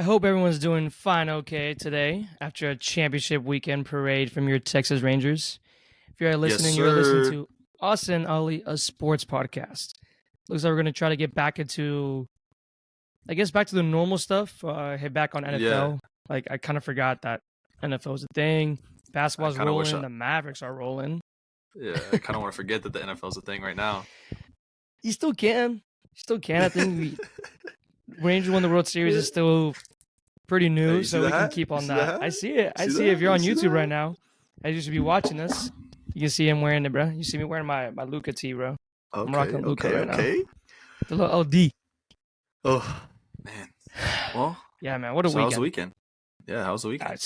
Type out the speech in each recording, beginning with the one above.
I hope everyone's doing fine okay today after a championship weekend parade from your Texas Rangers. If you're Yes, listening, you're listening sir. to us and Ali, a sports podcast. Looks like we're going to try to get back into, I guess, back to the normal stuff, head back on Yeah, NFL. Like, I kind of forgot that NFL is a thing. I Basketball's kind of wish rolling. I. The Mavericks are rolling. Yeah, I kind of want to forget that the NFL is a thing right now. You still can. You still can. I think Rangers won the World Series is still pretty Hey, new, you see so the we can hat? keep You on see the that. hat? I see it. You I see see it. If that? you're You on see YouTube right that? now, as you should be watching us, you can see him wearing it, bro. You see me wearing my Luca tee, bro. I'm Okay, rocking Luca okay, right now. okay. The little LD. Oh man. Well, Yeah, man. What a so how was the weekend. weekend? Yeah, how was the weekend?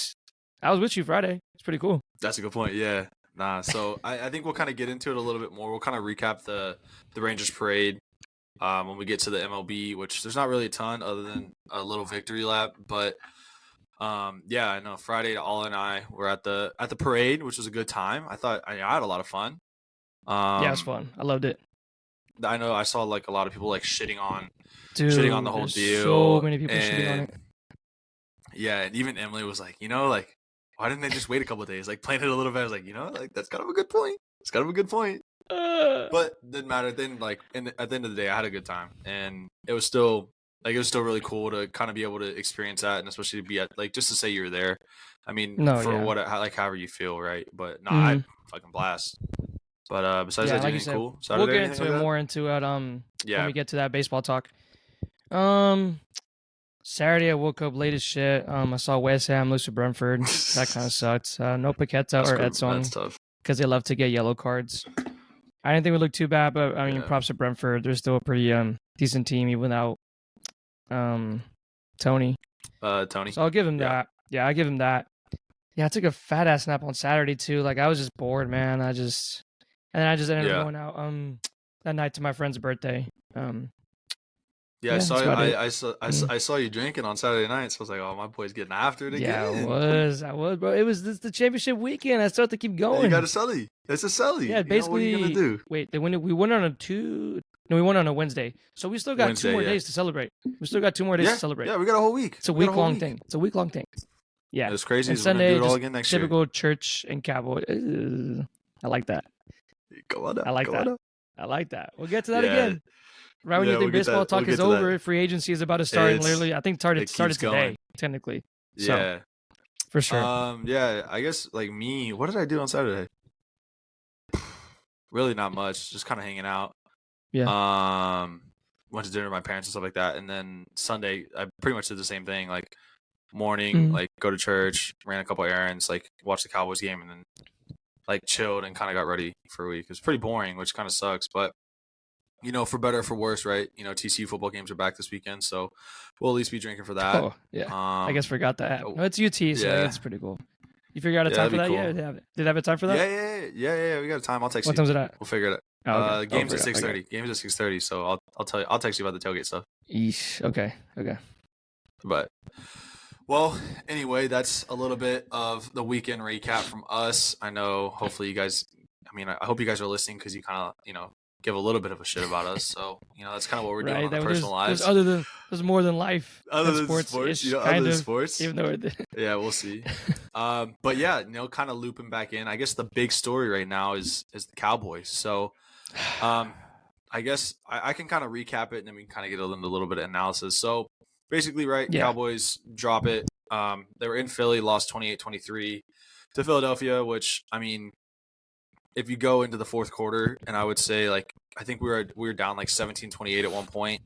I was with you Friday. It's pretty cool. That's a good point. Yeah. Nah. So I think we'll kind of get into it a little bit more. We'll kind of recap the Rangers parade when we get to the MLB, which there's not really a ton other than a little victory lap, but yeah, I know Friday all and I were at the parade, which was a good time. I had a lot of fun. Yeah, it was Um, fun. I loved it. I know I saw like a lot of people like shitting on the Dude, whole there's so deal, many people shitting on and it. yeah, and even Emily was like, like why didn't they just wait a couple of days, like plan it a little bit? I was like, like that's kind of a good point. It's kind of a good point, Uh, but didn't matter. Then like at the end of the day, I had a good time, and it was still really cool to kind of be able to experience that, and especially to be at like just to say you're there. I mean, no, for yeah. like however you feel, right? But no, I hmm had fucking blast. But besides Yeah, that, do like you anything said, cool we'll Saturday, get anything into like it that? more into it when Yeah, we get to that baseball talk. Um, Saturday I woke up late as shit. I saw West Ham lose to Brentford. That kind of sucked. No Paqueta or that's Edson tough. because they love to get yellow cards. I didn't think we looked too bad, but I mean, Yeah, props to Brentford. They're still a pretty decent team even without um Tony. Tony. So I'll give him Yeah, that. Yeah, I give him that. Yeah, I took a fat ass nap on Saturday too. Like I was just bored, man. And then I just ended up yeah. going out that night to my friend's birthday. Yeah, I Yeah, saw that's about it. Mm. I saw you drinking on Saturday night, so I was like, oh, my boy's getting after it Yeah, again. I was, bro. It was the championship weekend. I started to keep Hey, you got going. to sully. It's a sully. Yeah, What are you gonna basically. do? Wait, they went. We went on a two. No, we went on a Wednesday. So we still got two Wednesday, more yeah, days to celebrate. We still got 2 more days to celebrate. yeah. We got a whole week. It's a We got a week whole long week. thing. It's a week long thing. Yeah, It's crazy. and Is we're gonna do Sunday it all just again next year. typical church and Cowboy. I like that. Come on up. I like Come on that. up. I like that. We'll get to that Yeah, again. Right when you yeah. think baseball We'll talk get is to that. over, free agency is about to start, and It's literally, I think it started keeps today, going. technically. So Yeah. for sure. Yeah. I guess like me. What did I do on Saturday? Really not much. Just kind of hanging out. Yeah. Went to dinner with my parents and stuff like that, and then Sunday I pretty much did the same thing. Like morning, Mhm. like go to church, ran a couple errands, like watched the Cowboys game, and then like chilled and kind of got ready for a week. It was pretty boring, which kind of sucks, but for better or for worse, right? TCU football games are back this weekend, so we'll at least be drinking for that. Oh yeah. I guess Um, forgot that. oh, No, it's UT, so I guess yeah, it's pretty cool. You figure out a yeah, time that'd for be that? Yeah, cool. did they have a time for that? Yeah. We got a time. I'll text What you. time's it at? We'll figure it out. Oh, okay. Games at Forgot. 6:30. Games at 6:30. So I'll tell you. I'll text you about the tailgate stuff. Yeesh. Okay. But well, anyway, that's a little bit of the weekend recap from us. I know. Hopefully, you guys. I mean, I hope you guys are listening because you kind of give a little bit of a shit about us. So that's kind of what we're doing Right. on the personal lives. There's more than life Other than than sports sports, ish, other kind than of. sports, Even though yeah, we'll see. But yeah, kind of looping back in. I guess the big story right now is the Cowboys. So, I guess I can kind of recap it and then we can kind of get into a little bit of analysis. So basically, right, yeah. Cowboys drop it. They were in Philly, lost 28-23 to Philadelphia, which I mean, if you go into the fourth quarter, and I would say like I think we were down like 17-28 at one point.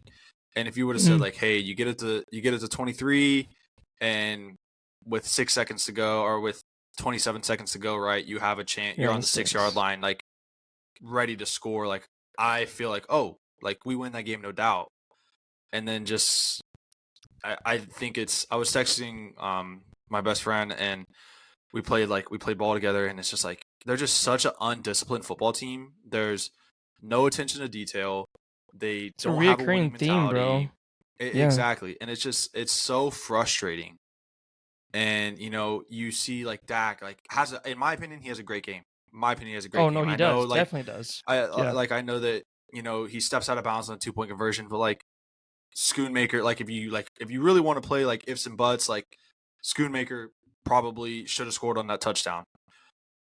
And if you would have said Mhm. like, hey, you get it to 23 and with 6 seconds to go or with 27 seconds to go, right, you have a chance, you're on the 6-yard line, like ready to score. Like I feel like, oh, like we win that game, no doubt. And then just I think I was texting my best friend and we played ball together, and it's just like they're just such an undisciplined football team. There's no attention to detail. They It's a don't have a winning reoccurring theme, bro. mentality. Yeah. Exactly. And it's so frustrating. And you see like Dak like in my opinion, he has a great game. In my opinion, he has a great Oh game. no, he I know does. like Definitely does. I Yeah. like I know that he steps out of bounds on a 2-point conversion, but like Schoonmaker, like if you really want to play like ifs and buts, like Schoonmaker probably should have scored on that touchdown.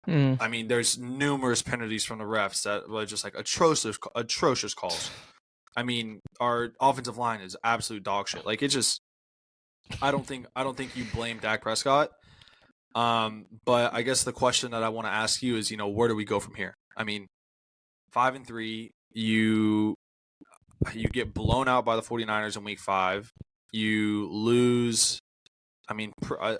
I mean, there's numerous penalties from the refs that were just like atrocious calls. I mean, our offensive line is absolute dog shit. Like, it just, I don't think you blame Dak Prescott. But I guess the question that I want to ask you is, where do we go from here? I mean, 5-3, you get blown out by the 49ers in week 5. You lose, I mean,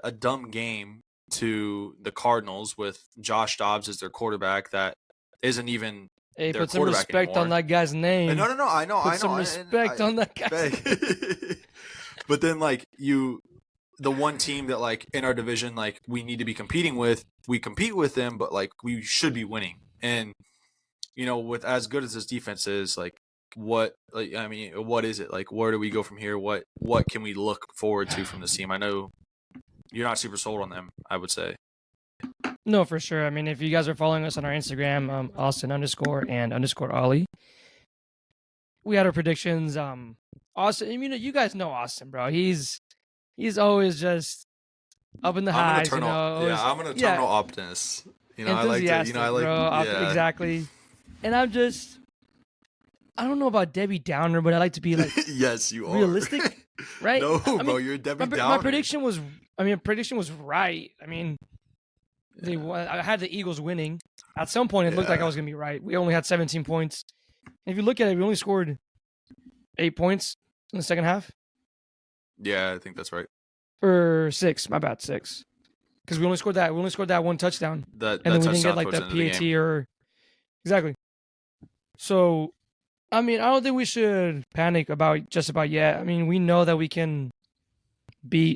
a dumb game to the Cardinals with Josh Dobbs as their quarterback that isn't even Hey, their put some quarterback respect anymore. on that guy's name. No, I know. Put some respect on that guy's name. But then, like, the one team that, like, in our division, like, we need to be competing with, we compete with them, but, like, we should be winning. And, with as good as this defense is, like, what is it? Like, where do we go from here? What can we look forward to from this team? I know you're not super sold on them, I would say. No, for sure. I mean, if you guys are following us on our Instagram, Austin_and_Ollie, we had our predictions. Austin, you guys know Austin, bro. He's always just up in the highs. I'm an eternal optimist. I like to. Yeah. Exactly. And I don't know about Debbie Downer, but I like to be like, yes, you are realistic, right? No, bro, you're Debbie Downer. My prediction was right. I mean, I had the Eagles winning. At some point, it looked like I was gonna be right. We only had 17 points. And if you look at it, we only scored 8 points in the second half. Yeah, I think that's right. Or 6. My bad, 6. Because we only scored that one touchdown. And then we didn't get like that PAT or exactly. So, I mean, I don't think we should panic about yet. I mean, we know that we can beat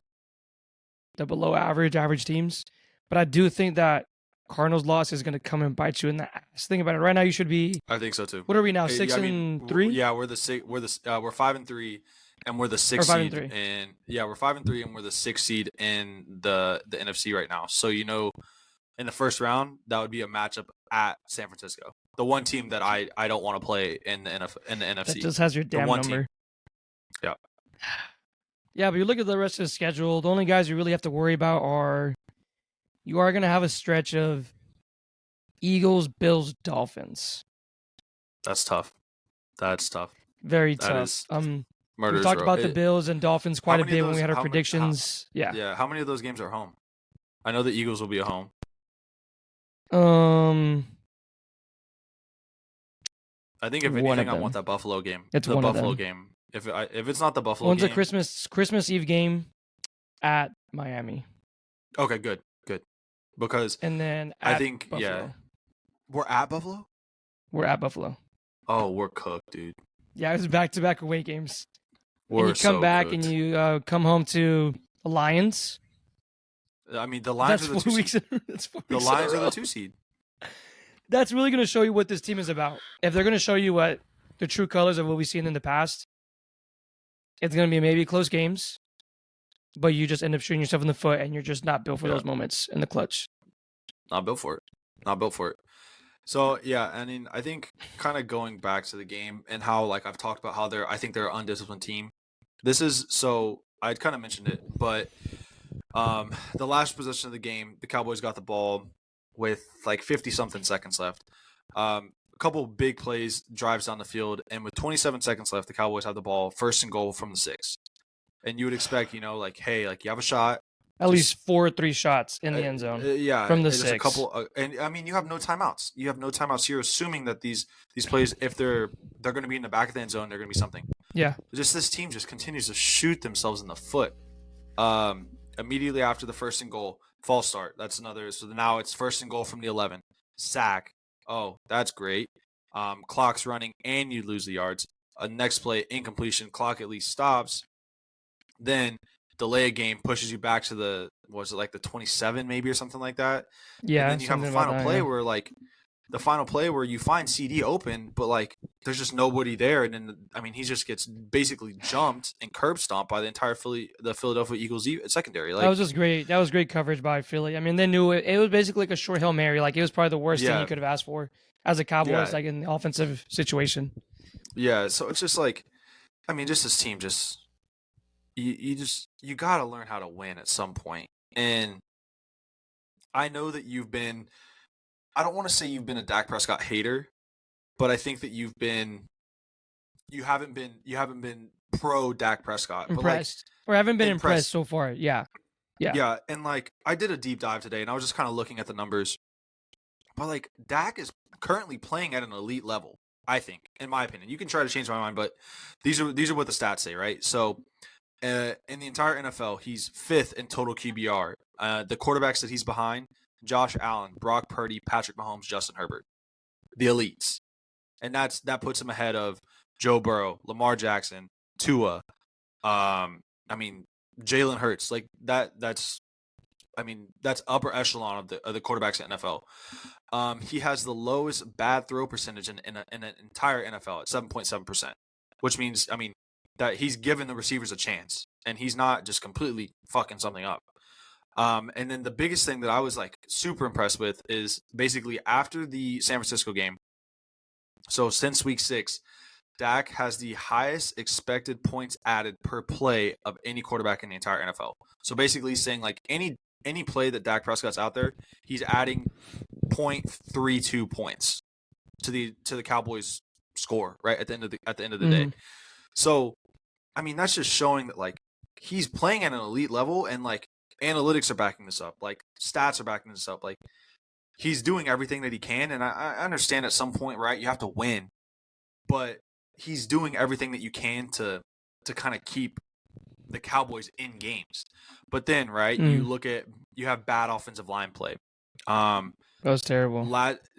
the below average teams, but I do think that Cardinals' loss is going to come and bite you in the ass. Think about it. Right now, you should be. I think so too. What are we now? 6-3. Yeah, we're 5-3, and we're the 6th seed. And we're 5-3, and we're the 6th seed in the NFC right now. So in the first round, that would be a matchup at San Francisco. The one team that I don't want to play in the NFC. That just has your damn number. Team. Yeah. Yeah, but you look at the rest of the schedule, the only guys you really have to worry about are you are going to have a stretch of Eagles, Bills, Dolphins. That's tough. Very tough. We talked about the Bills and Dolphins quite a bit when we had our predictions. Yeah. How many of those games are home? I know the Eagles will be at home. I think if anything, I want that Buffalo game. It's the one Buffalo of them. game. If it's not the Buffalo One's game, a Christmas Eve game at Miami. Okay, good. Because and then I think Buffalo. We're at Buffalo. We're at Buffalo. Oh, we're cooked, dude. Yeah, it was back-to-back away games. We're and you come back cooked. and you come home to the Lions. I mean, the Lions are the 2 seed. The Lions are the 2 seed. That's really going to show you what this team is about. If they're going to show you what the true colors of what we've seen in the past, it's going to be maybe close games, but you just end up shooting yourself in the foot and you're just not built for those moments in the clutch. Not built for it. So, yeah, I mean, I think kind of going back to the game and how, like, I've talked about how I think they're an undisciplined team. I kind of mentioned it, but the last possession of the game, the Cowboys got the ball with like 50-something seconds left. A couple big plays, drives down the field, and with 27 seconds left, the Cowboys have the ball, 1st and goal from the 6. And you would expect, like, hey, like, you have a shot. At least 4 or 3 shots in the end zone. From the 6. A couple, and I mean, you have no timeouts. You're assuming that these plays, if they're going to be in the back of the end zone, they're going to be something. Yeah. Just this team just continues to shoot themselves in the foot. Immediately after the 1st and goal, false start. That's another. So now it's 1st and goal from the 11. Sack. Oh, that's great. Clock's running, and you lose the yards. Next play, incompletion. Clock at least stops. Then delay a game, pushes you back to the 27 maybe or something like that. Yeah. And then you have a final play where the final play where you find CD open, but like there's just nobody there, and then he just gets basically jumped and curb stomped by the entire the Philadelphia Eagles secondary. Like, that was just great. That was great coverage by Philly. I mean, they knew it. It was basically like a short Hail Mary. Like, it was probably the worst thing you could have asked for as a Cowboys, like in the offensive situation. Yeah, so it's just like I mean, just this team, you got to learn how to win at some point. And I know that you've been. I don't want to say you've been a Dak Prescott hater, but I think that you haven't been pro Dak Prescott, but like Impressed. Or haven't been impressed impressed. so far. Yeah. Yeah. Yeah, and like I did a deep dive today, and I was just kind of looking at the numbers. But like Dak is currently playing at an elite level, I think, in my opinion. You can try to change my mind, but these are what the stats say, right? So in the entire NFL, he's 5th in total QBR. The quarterbacks that he's behind: Josh Allen, Brock Purdy, Patrick Mahomes, Justin Herbert, the elites, and that puts him ahead of Joe Burrow, Lamar Jackson, Tua. I mean, Jalen Hurts, like that's upper echelon of the quarterbacks in NFL. He has the lowest bad throw percentage in an entire NFL at 7.7%, which means, I mean, that he's given the receivers a chance and he's not just completely fucking something up. And then the biggest thing that I was like super impressed with is basically after the San Francisco game. So since week 6, Dak has the highest expected points added per play of any quarterback in the entire NFL. So basically saying like any play that Dak Prescott's out there, he's adding 0.32 points to the Cowboys score, right? At the end of the day. So, I mean, that's just showing that like he's playing at an elite level, and like analytics are backing this up, like stats are backing this up. Like he's doing everything that he can, and I understand at some point, right, you have to win, but he's doing everything that you can to kind of keep the Cowboys in games. But then, right, you have bad offensive line play. That was terrible.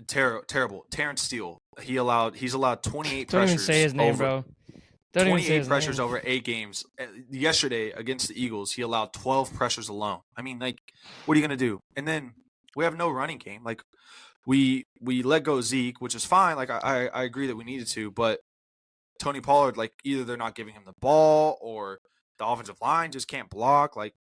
Terrible. Terrence Steele. He's allowed 28 Don't pressures. Even say his name, bro. 28 pressures over 8 games. Yesterday against the Eagles, he allowed 12 pressures alone. I mean, like, what are you gonna do? And then we have no running game. Like, we let go Zeke, which is fine. Like, I agree that we needed to, but Tony Pollard, like, either they're not giving him the ball or the offensive line just can't block. Like,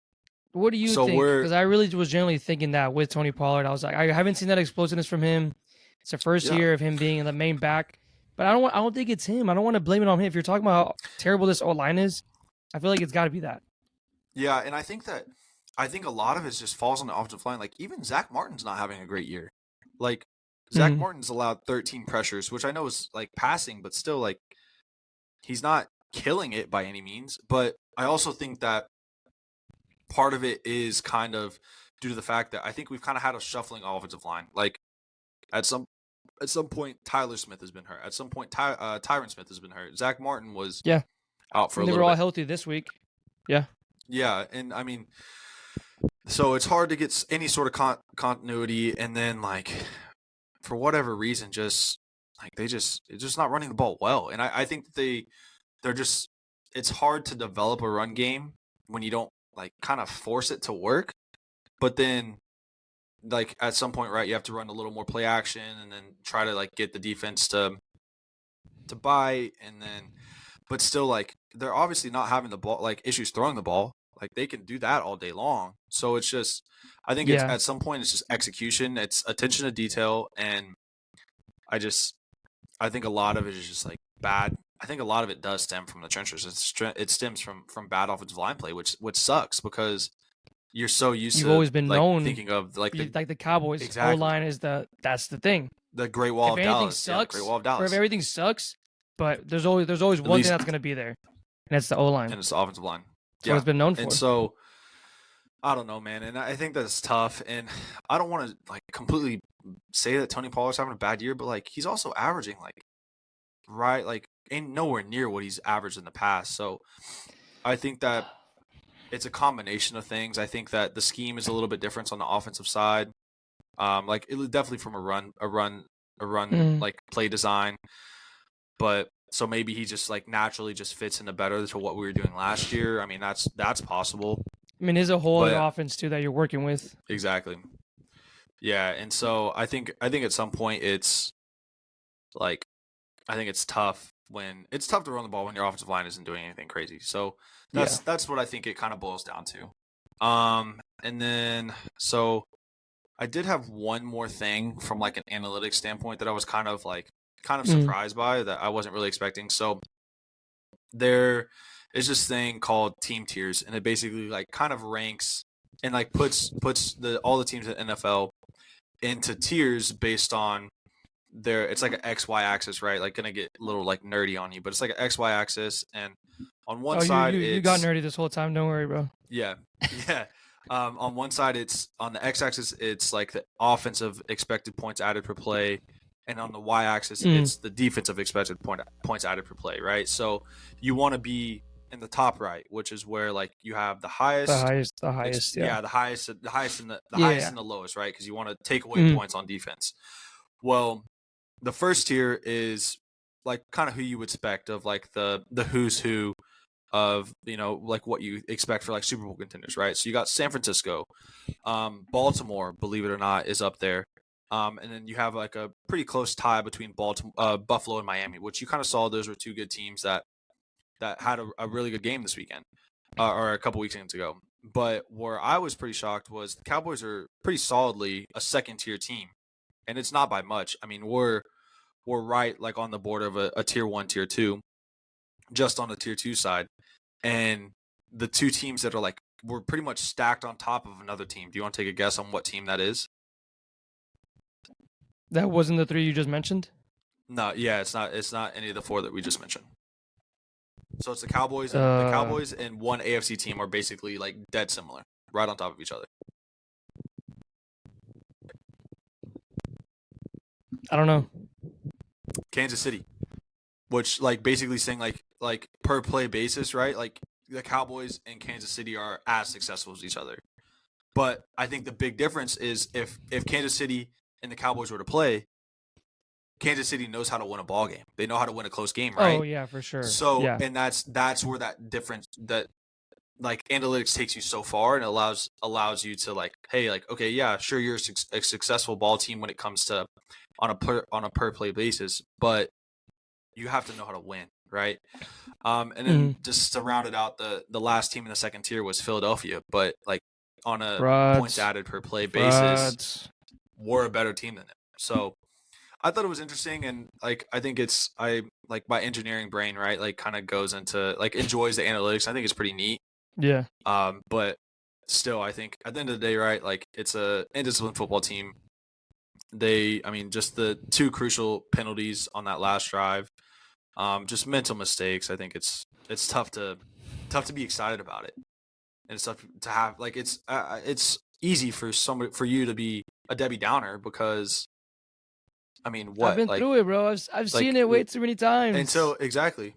what do you think? Because I really was generally thinking that with Tony Pollard, I was like, I haven't seen that explosiveness from him. It's the first year of him being in the main back, but I don't think it's him. I don't want to blame it on him. If you're talking about how terrible this O-line is, I feel like it's got to be that. Yeah, and I think a lot of it just falls on the offensive line. Like even Zach Martin's not having a great year. Like Zach Martin's allowed 13 pressures, which I know is like passing, but still like he's not killing it by any means. But I also think that part of it is kind of due to the fact that I think we've kind of had a shuffling offensive line. Like at some point, Tyler Smith has been hurt. At some point, Tyron Smith has been hurt. Zach Martin was out for a little bit. They were all healthy this week. Yeah. Yeah, and I mean, so it's hard to get any sort of continuity, and then like for whatever reason, just like they're just not running the ball well. And I think that they're just it's hard to develop a run game when you don't like kind of force it to work. But then like at some point, right, you have to run a little more play action and then try to like get the defense to bite, and then but still like they're obviously not having the ball like issues throwing the ball. Like they can do that all day long. So it's just I think it's at some point it's just execution, it's attention to detail, and I think a lot of it is just like bad. I think a lot of it does stem from the trenches. It stems from bad offensive line play, which sucks because you're so used to. You've always been like, known thinking of like the Cowboys. Exactly. O-line is that's the thing. The Great Wall of Dallas. Sucks, Great Wall of Dallas. Or if everything sucks, but there's always one thing that's going to be there, and it's the O-line. And it's the offensive line. That's what it's been known for. And so I don't know, man, and I think that's tough. And I don't want to like completely say that Tony Pollard's having a bad year, but like he's also averaging like ain't nowhere near what he's averaged in the past. So I think that it's a combination of things. I think that the scheme is a little bit different on the offensive side. Like it was definitely from a run like play design. But so maybe he just like naturally just fits into better to what we were doing last year. I mean, that's possible. I mean, there's a whole other offense too that you're working with. Exactly. Yeah, and so I think at some point it's like I think it's tough to run the ball when your offensive line isn't doing anything crazy. So that's what I think it kind of boils down to. And then so I did have one more thing from like an analytics standpoint that I was kind of surprised by that I wasn't really expecting. So there is this thing called team tiers, and it basically like kind of ranks and like puts all the teams in the NFL into tiers based on it's like an XY axis, right? Like gonna get a little like nerdy on you, but it's like an XY axis, and on one side you got nerdy this whole time. Don't worry, bro. Yeah. Yeah. On one side, it's on the x-axis, it's like the offensive expected points added per play, and on the y-axis, it's the defensive expected points added per play, right? So you want to be in the top right, which is where like you have the highest, the highest, the highest, and the highest and the lowest, right? Because you want to take away points on defense. Well, the first tier is like kind of who you would expect of like the who's who of, you know, like what you expect for like Super Bowl contenders, right? So you got San Francisco, Baltimore, believe it or not, is up there, and then you have like a pretty close tie between Buffalo and Miami, which you kind of saw those were two good teams that had a really good game this weekend, or a couple weekends ago. But where I was pretty shocked was the Cowboys are pretty solidly a second tier team, and it's not by much. I mean, we're right like on the border of a tier 1, tier 2, just on the tier 2 side. And the two teams that are like, we're pretty much stacked on top of another team. Do you want to take a guess on what team that is? That wasn't the three you just mentioned? No, yeah, it's not any of the four that we just mentioned. So it's the Cowboys and the Cowboys and one AFC team are basically like dead similar, right on top of each other. I don't know. Kansas City, which like basically saying like per play basis, right? Like the Cowboys and Kansas City are as successful as each other. But I think the big difference is if Kansas City and the Cowboys were to play, Kansas City knows how to win a ball game. They know how to win a close game, right? Oh yeah, for sure. So yeah. And that's where that difference, that like analytics takes you so far and allows you to like, hey, like, okay, yeah, sure, you're a successful ball team when it comes to on a per play basis, but you have to know how to win, right? And then just to round it out, the last team in the second tier was Philadelphia, but like on a points added per play basis, we're a better team than them. So I thought it was interesting, and like I think like my engineering brain, right, like kind of goes into like enjoys the analytics. I think it's pretty neat. Yeah. But still, I think at the end of the day, right, like it's a indisciplined football team. Just the two crucial penalties on that last drive, just mental mistakes. I think it's tough to be excited about it, and it's tough to have like it's easy for you to be a Debbie Downer because, I mean, what? I've been through it, bro. I've seen it way too many times. And so exactly,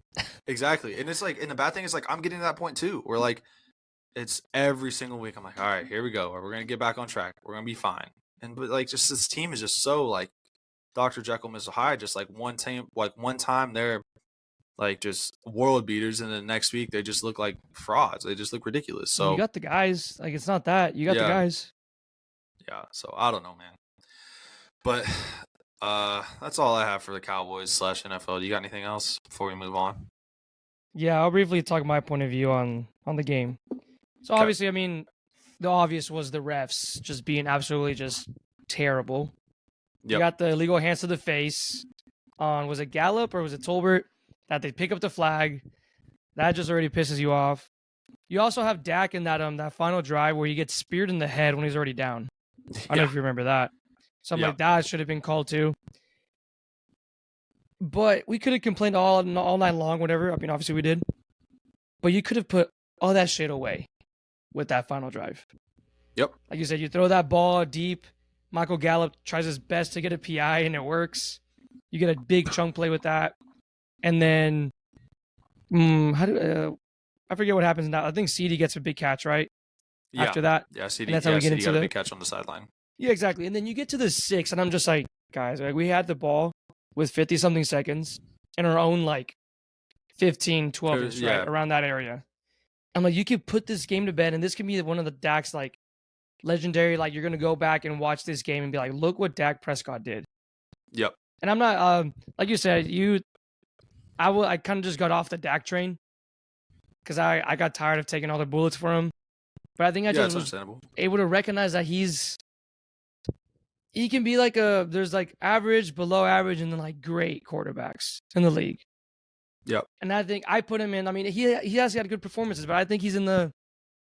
and it's like, and the bad thing is like I'm getting to that point too, where like it's every single week I'm like, all right, here we go, we're gonna get back on track, we're gonna be fine. But like, just this team is just so like Dr. Jekyll, Mr. Hyde. Just like one time they're like just world beaters, and then next week they just look like frauds. They just look ridiculous. So you got the guys. Like it's not that you got the guys. Yeah. So I don't know, man. But that's all I have for the Cowboys / NFL. Do you got anything else before we move on? Yeah, I'll briefly talk my point of view on the game. So obviously, I mean, the obvious was the refs just being absolutely just terrible. Yep. You got the illegal hands to the face on, was it Gallup or was it Tolbert, that they pick up the flag. That just already pisses you off. You also have Dak in that final drive where he gets speared in the head when he's already down. I don't know if you remember that. Something like that should have been called too. But we could have complained all night long, whatever. I mean, obviously we did. But you could have put all that shit away with that final drive. Yep. Like you said, you throw that ball deep. Michael Gallup tries his best to get a PI, and it works. You get a big chunk play with that. And then, I forget what happens now. I think CD gets a big catch, right? Yeah. After that. Yeah, CD, that's how we get into got a big catch on the sideline. Yeah, exactly. And then you get to the 6, and I'm just like, guys, like we had the ball with 50-something seconds in our own, like, 15, 12, right? Around that area. I'm like, you could put this game to bed, and this can be one of the Dak's, like, legendary, like, you're going to go back and watch this game and be like, look what Dak Prescott did. Yep. And I'm not, like you said, I kind of just got off the Dak train because I got tired of taking all the bullets for him. But I think I just was able to recognize that he can be like there's like average, below average, and then like great quarterbacks in the league. Yep. And I think I put him in. I mean, he has had good performances, but I think he's in the.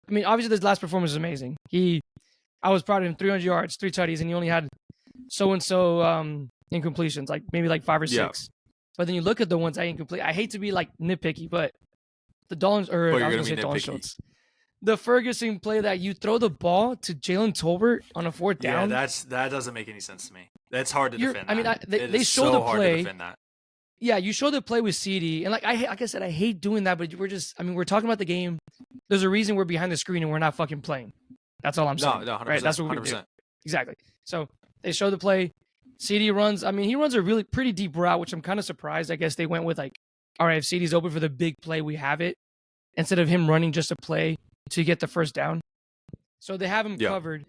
I mean, obviously, this last performance is amazing. I was proud of him. 300 yards, 3 tutties, and he only had so and so incompletions, like maybe like 5 or 6. Yeah. But then you look at the ones I incomplete. I hate to be like nitpicky, but the Dalton or I was gonna say Dalton Schultz. The Ferguson play that you throw the ball to Jalen Tolbert on a 4th down. Yeah, that doesn't make any sense to me. That's hard to defend. I mean, they show so the hard play. To defend that. Yeah, you show the play with CD, and like I said, I hate doing that, but we're talking about the game. There's a reason we're behind the screen and we're not fucking playing. That's all I'm saying. No, 100%, right? That's what we 100%. Do. Exactly. So they show the play. CD runs. I mean, he runs a really pretty deep route, which I'm kind of surprised. I guess they went with like, all right, if CD's open for the big play, we have it, instead of him running just a play to get the first down. So they have him covered.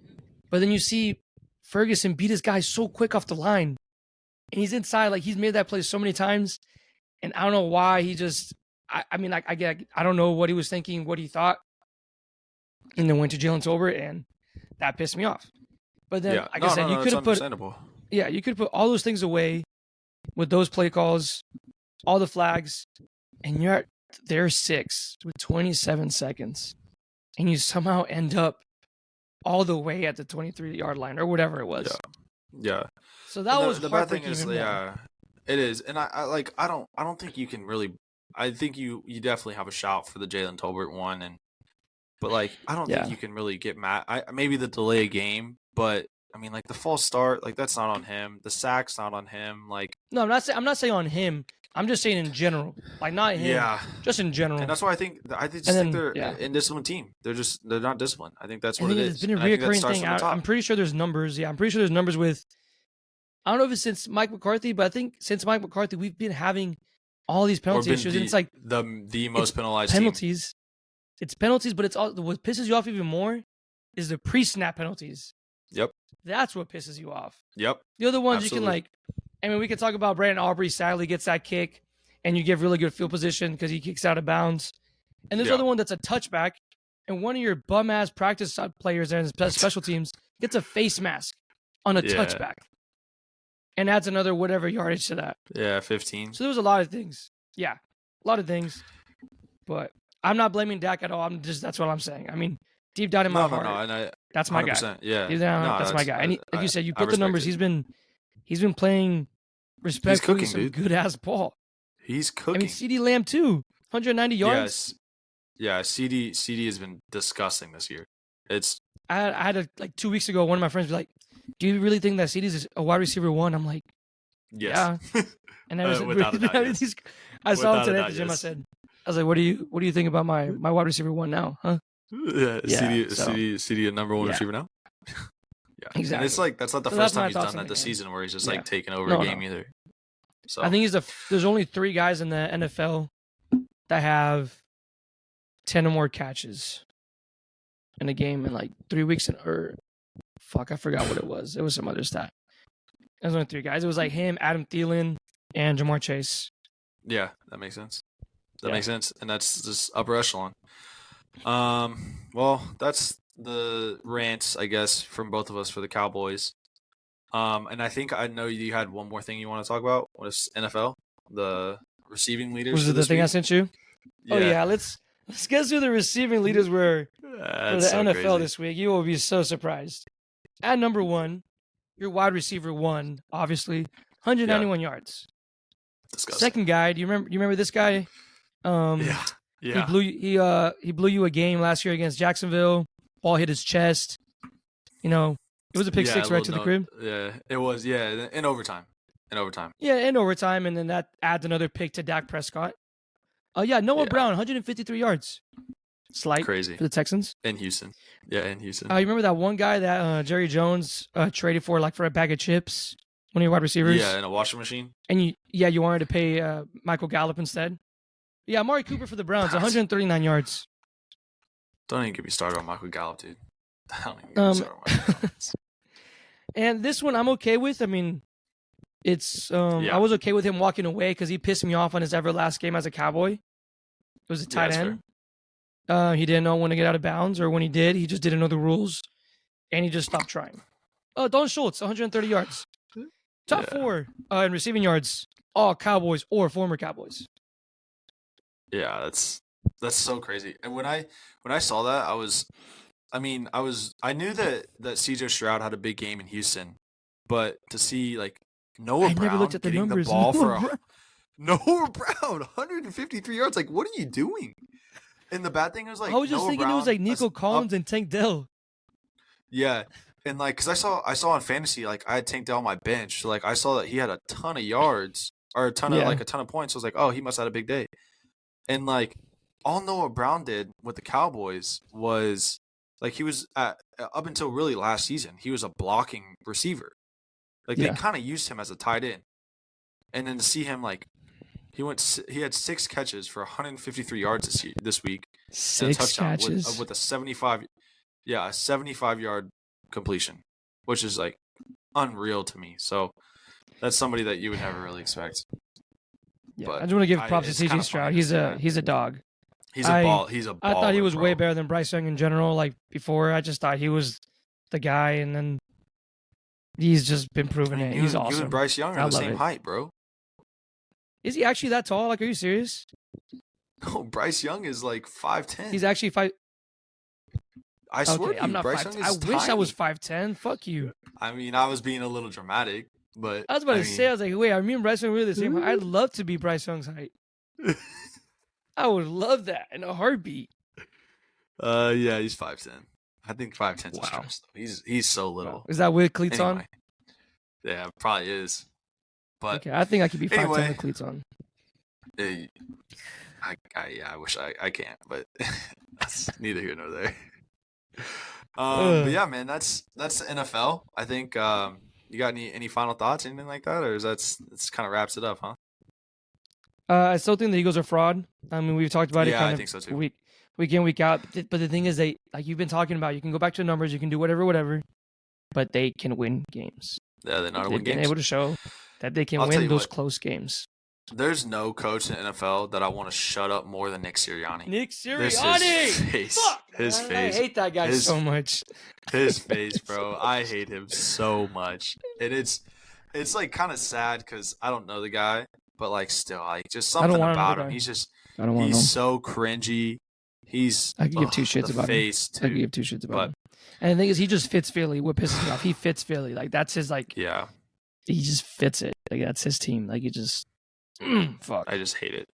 But then you see Ferguson beat his guy so quick off the line. And he's inside, like he's made that play so many times. And I don't know why he just, I don't know what he was thinking, what he thought. And then went to Jalen Tolbert, and that pissed me off. But then, like I said, you could have put, you could put all those things away with those play calls, all the flags, and you're at their 6 with 27 seconds. And you somehow end up all the way at the 23-yard line or whatever it was. Yeah. So that was the bad thing is, it is, and I don't think you can really. I think you definitely have a shout for the Jalen Tolbert one, but like I don't think you can really get mad. Maybe the delay of game, but I mean like the false start, like that's not on him. The sack's not on him. Like no, I'm not saying on him. I'm just saying in general, like not him. Yeah, just in general. And that's why I think they're an indisciplined team. They're not disciplined. I think that's what it is. It's been a reoccurring thing. I'm pretty sure there's numbers. Yeah, I'm pretty sure there's numbers with. I don't know if it's since Mike McCarthy, but I think since Mike McCarthy, we've been having all these penalty issues. And it's like the most penalized penalties. Team. It's penalties, but it's all what pisses you off even more is the pre-snap penalties. Yep. That's what pisses you off. Yep. The other ones you can like. I mean, we can talk about Brandon Aubrey. Sadly, gets that kick, and you give really good field position because he kicks out of bounds. And there's other one that's a touchback, and one of your bum ass practice players there in special teams gets a face mask on a touchback. And adds another whatever yardage to that. Yeah, 15. So there was a lot of things. Yeah, a lot of things. But I'm not blaming Dak at all. That's what I'm saying. I mean, deep down in my heart, that's my guy. Yeah, deep down, that's my guy. And like you said, you put the numbers. He's been playing respectfully some good ass ball. He's cooking. I mean, CD Lamb too, 190 yards. Yes, CD has been disgusting this year. I had like 2 weeks ago. One of my friends was like, "Do you really think that CD's a wide receiver 1?" I'm like, yes. Yeah. And I was I saw him today at the gym. I was like, "What do you think about my wide receiver 1 now, huh?" Yeah, CD a number 1 receiver now. Yeah, exactly. And it's like that's not the first time he's done that this season, where he's just like taking over a game either. So I think there's only 3 guys in the NFL that have 10 or more catches in a game in like 3 weeks I forgot what it was. It was some other stat. There's only 3 guys. It was like him, Adam Thielen, and Jamar Chase. Yeah, that makes sense. That makes sense, and that's just upper echelon. Well, that's the rants, I guess, from both of us for the Cowboys. And I know you had one more thing you want to talk about. What is NFL? The receiving leaders. Was it the thing I sent you? Yeah. Oh yeah, let's guess who the receiving leaders were for the NFL this week. You will be so surprised. At number 1, your wide receiver 1, obviously, 191 yards. Disgusting. Second guy, do you remember this guy? Yeah. He blew you a game last year against Jacksonville. Ball hit his chest. You know, it was a pick 6 right to the crib. Yeah, it was. Yeah, in overtime. Yeah, in overtime, and then that adds another pick to Dak Prescott. Noah Brown, 153 yards. Slight crazy for the Texans. In Houston. Yeah, in Houston. You remember that one guy that Jerry Jones traded for a bag of chips? One of your wide receivers? Yeah, in a washing machine. And you wanted to pay Michael Gallup instead? Yeah, Amari Cooper for the Browns, 139 yards. Don't even get me started on Michael Gallup, dude. Don't even get me started on Michael Gallup. And this one I'm okay with. I mean, it's I was okay with him walking away because he pissed me off on his last game as a Cowboy. It was a tight end. He didn't know when to get out of bounds, or when he did, he just didn't know the rules, and he just stopped trying. Dalton Schultz, 130 yards. Top 4 in receiving yards, all Cowboys or former Cowboys. Yeah, that's so crazy. And when I saw that, I knew that CJ Stroud had a big game in Houston, but to see like Noah I never looked Brown at the getting the numbers. ball for Noah Brown 153 yards, like what are you doing? And the bad thing was I like was just Noah thinking it was Brown like Nico Collins and Tank Dell. yeah. And like, cause I saw on fantasy, like I had Tank Dell on my bench. So like I saw that he had a ton of yards or a ton of points. So I was like, oh, he must have had a big day. And like all Noah Brown did with the Cowboys was like he was up until really last season, he was a blocking receiver. Like they kind of used him as a tight end. And then to see him like he had 6 catches for 153 yards this week. 6 and a touchdown catches with a 75-yard completion, which is like unreal to me. So that's somebody that you would never really expect. Yeah, but I just want to give props to CJ Stroud. He's a dog. He's a ball. He's a baller, I thought he was bro. way better than Bryce Young in general. Like before, I just thought he was the guy, and then he's just been proving it. He's awesome. You and Bryce Young are the same height, bro. Is he actually that tall? Like, are you serious? No, Bryce Young is like 5'10". He's actually 5. I swear to you, I'm not Bryce 5'10". Young is I wish tiny. I was 5'10". Fuck you. I mean, I was being a little dramatic, but I was about to say, I was like, wait, are me and Bryce Young really the same height? I'd love to be Bryce Young's height. I would love that in a heartbeat. Yeah, he's 5'10". I think 5'10" is a stretch, though. He's so little. Wow. Is that with cleats on? Yeah, probably is. But okay, I think I could be 5'10" anyway, with cleats on. I wish I can't, but that's neither here nor there. But yeah, man, that's the NFL. I think you got any final thoughts, anything like that, or is that's kind of wraps it up, huh? I still think the Eagles are fraud. I mean, we've talked about it. I think so too. Week in, week out. But the thing is, like you've been talking about, you can go back to the numbers, you can do whatever, but they can win games. Yeah, they're not win games. They've been able to show that they can win those close games. There's no coach in the NFL that I want to shut up more than Nick Sirianni. Nick Sirianni! His face. I hate that guy so much. His face, bro. I hate him so much. And it's like kind of sad because I don't know the guy, but like still, like just something about him. He's so cringy. I could give 2 shits about him. I could give 2 shits about him. And the thing is, he just fits Philly. What pisses me off, he fits Philly. Like that's his he just fits it. Like that's his team. Like he just fuck. I just hate it.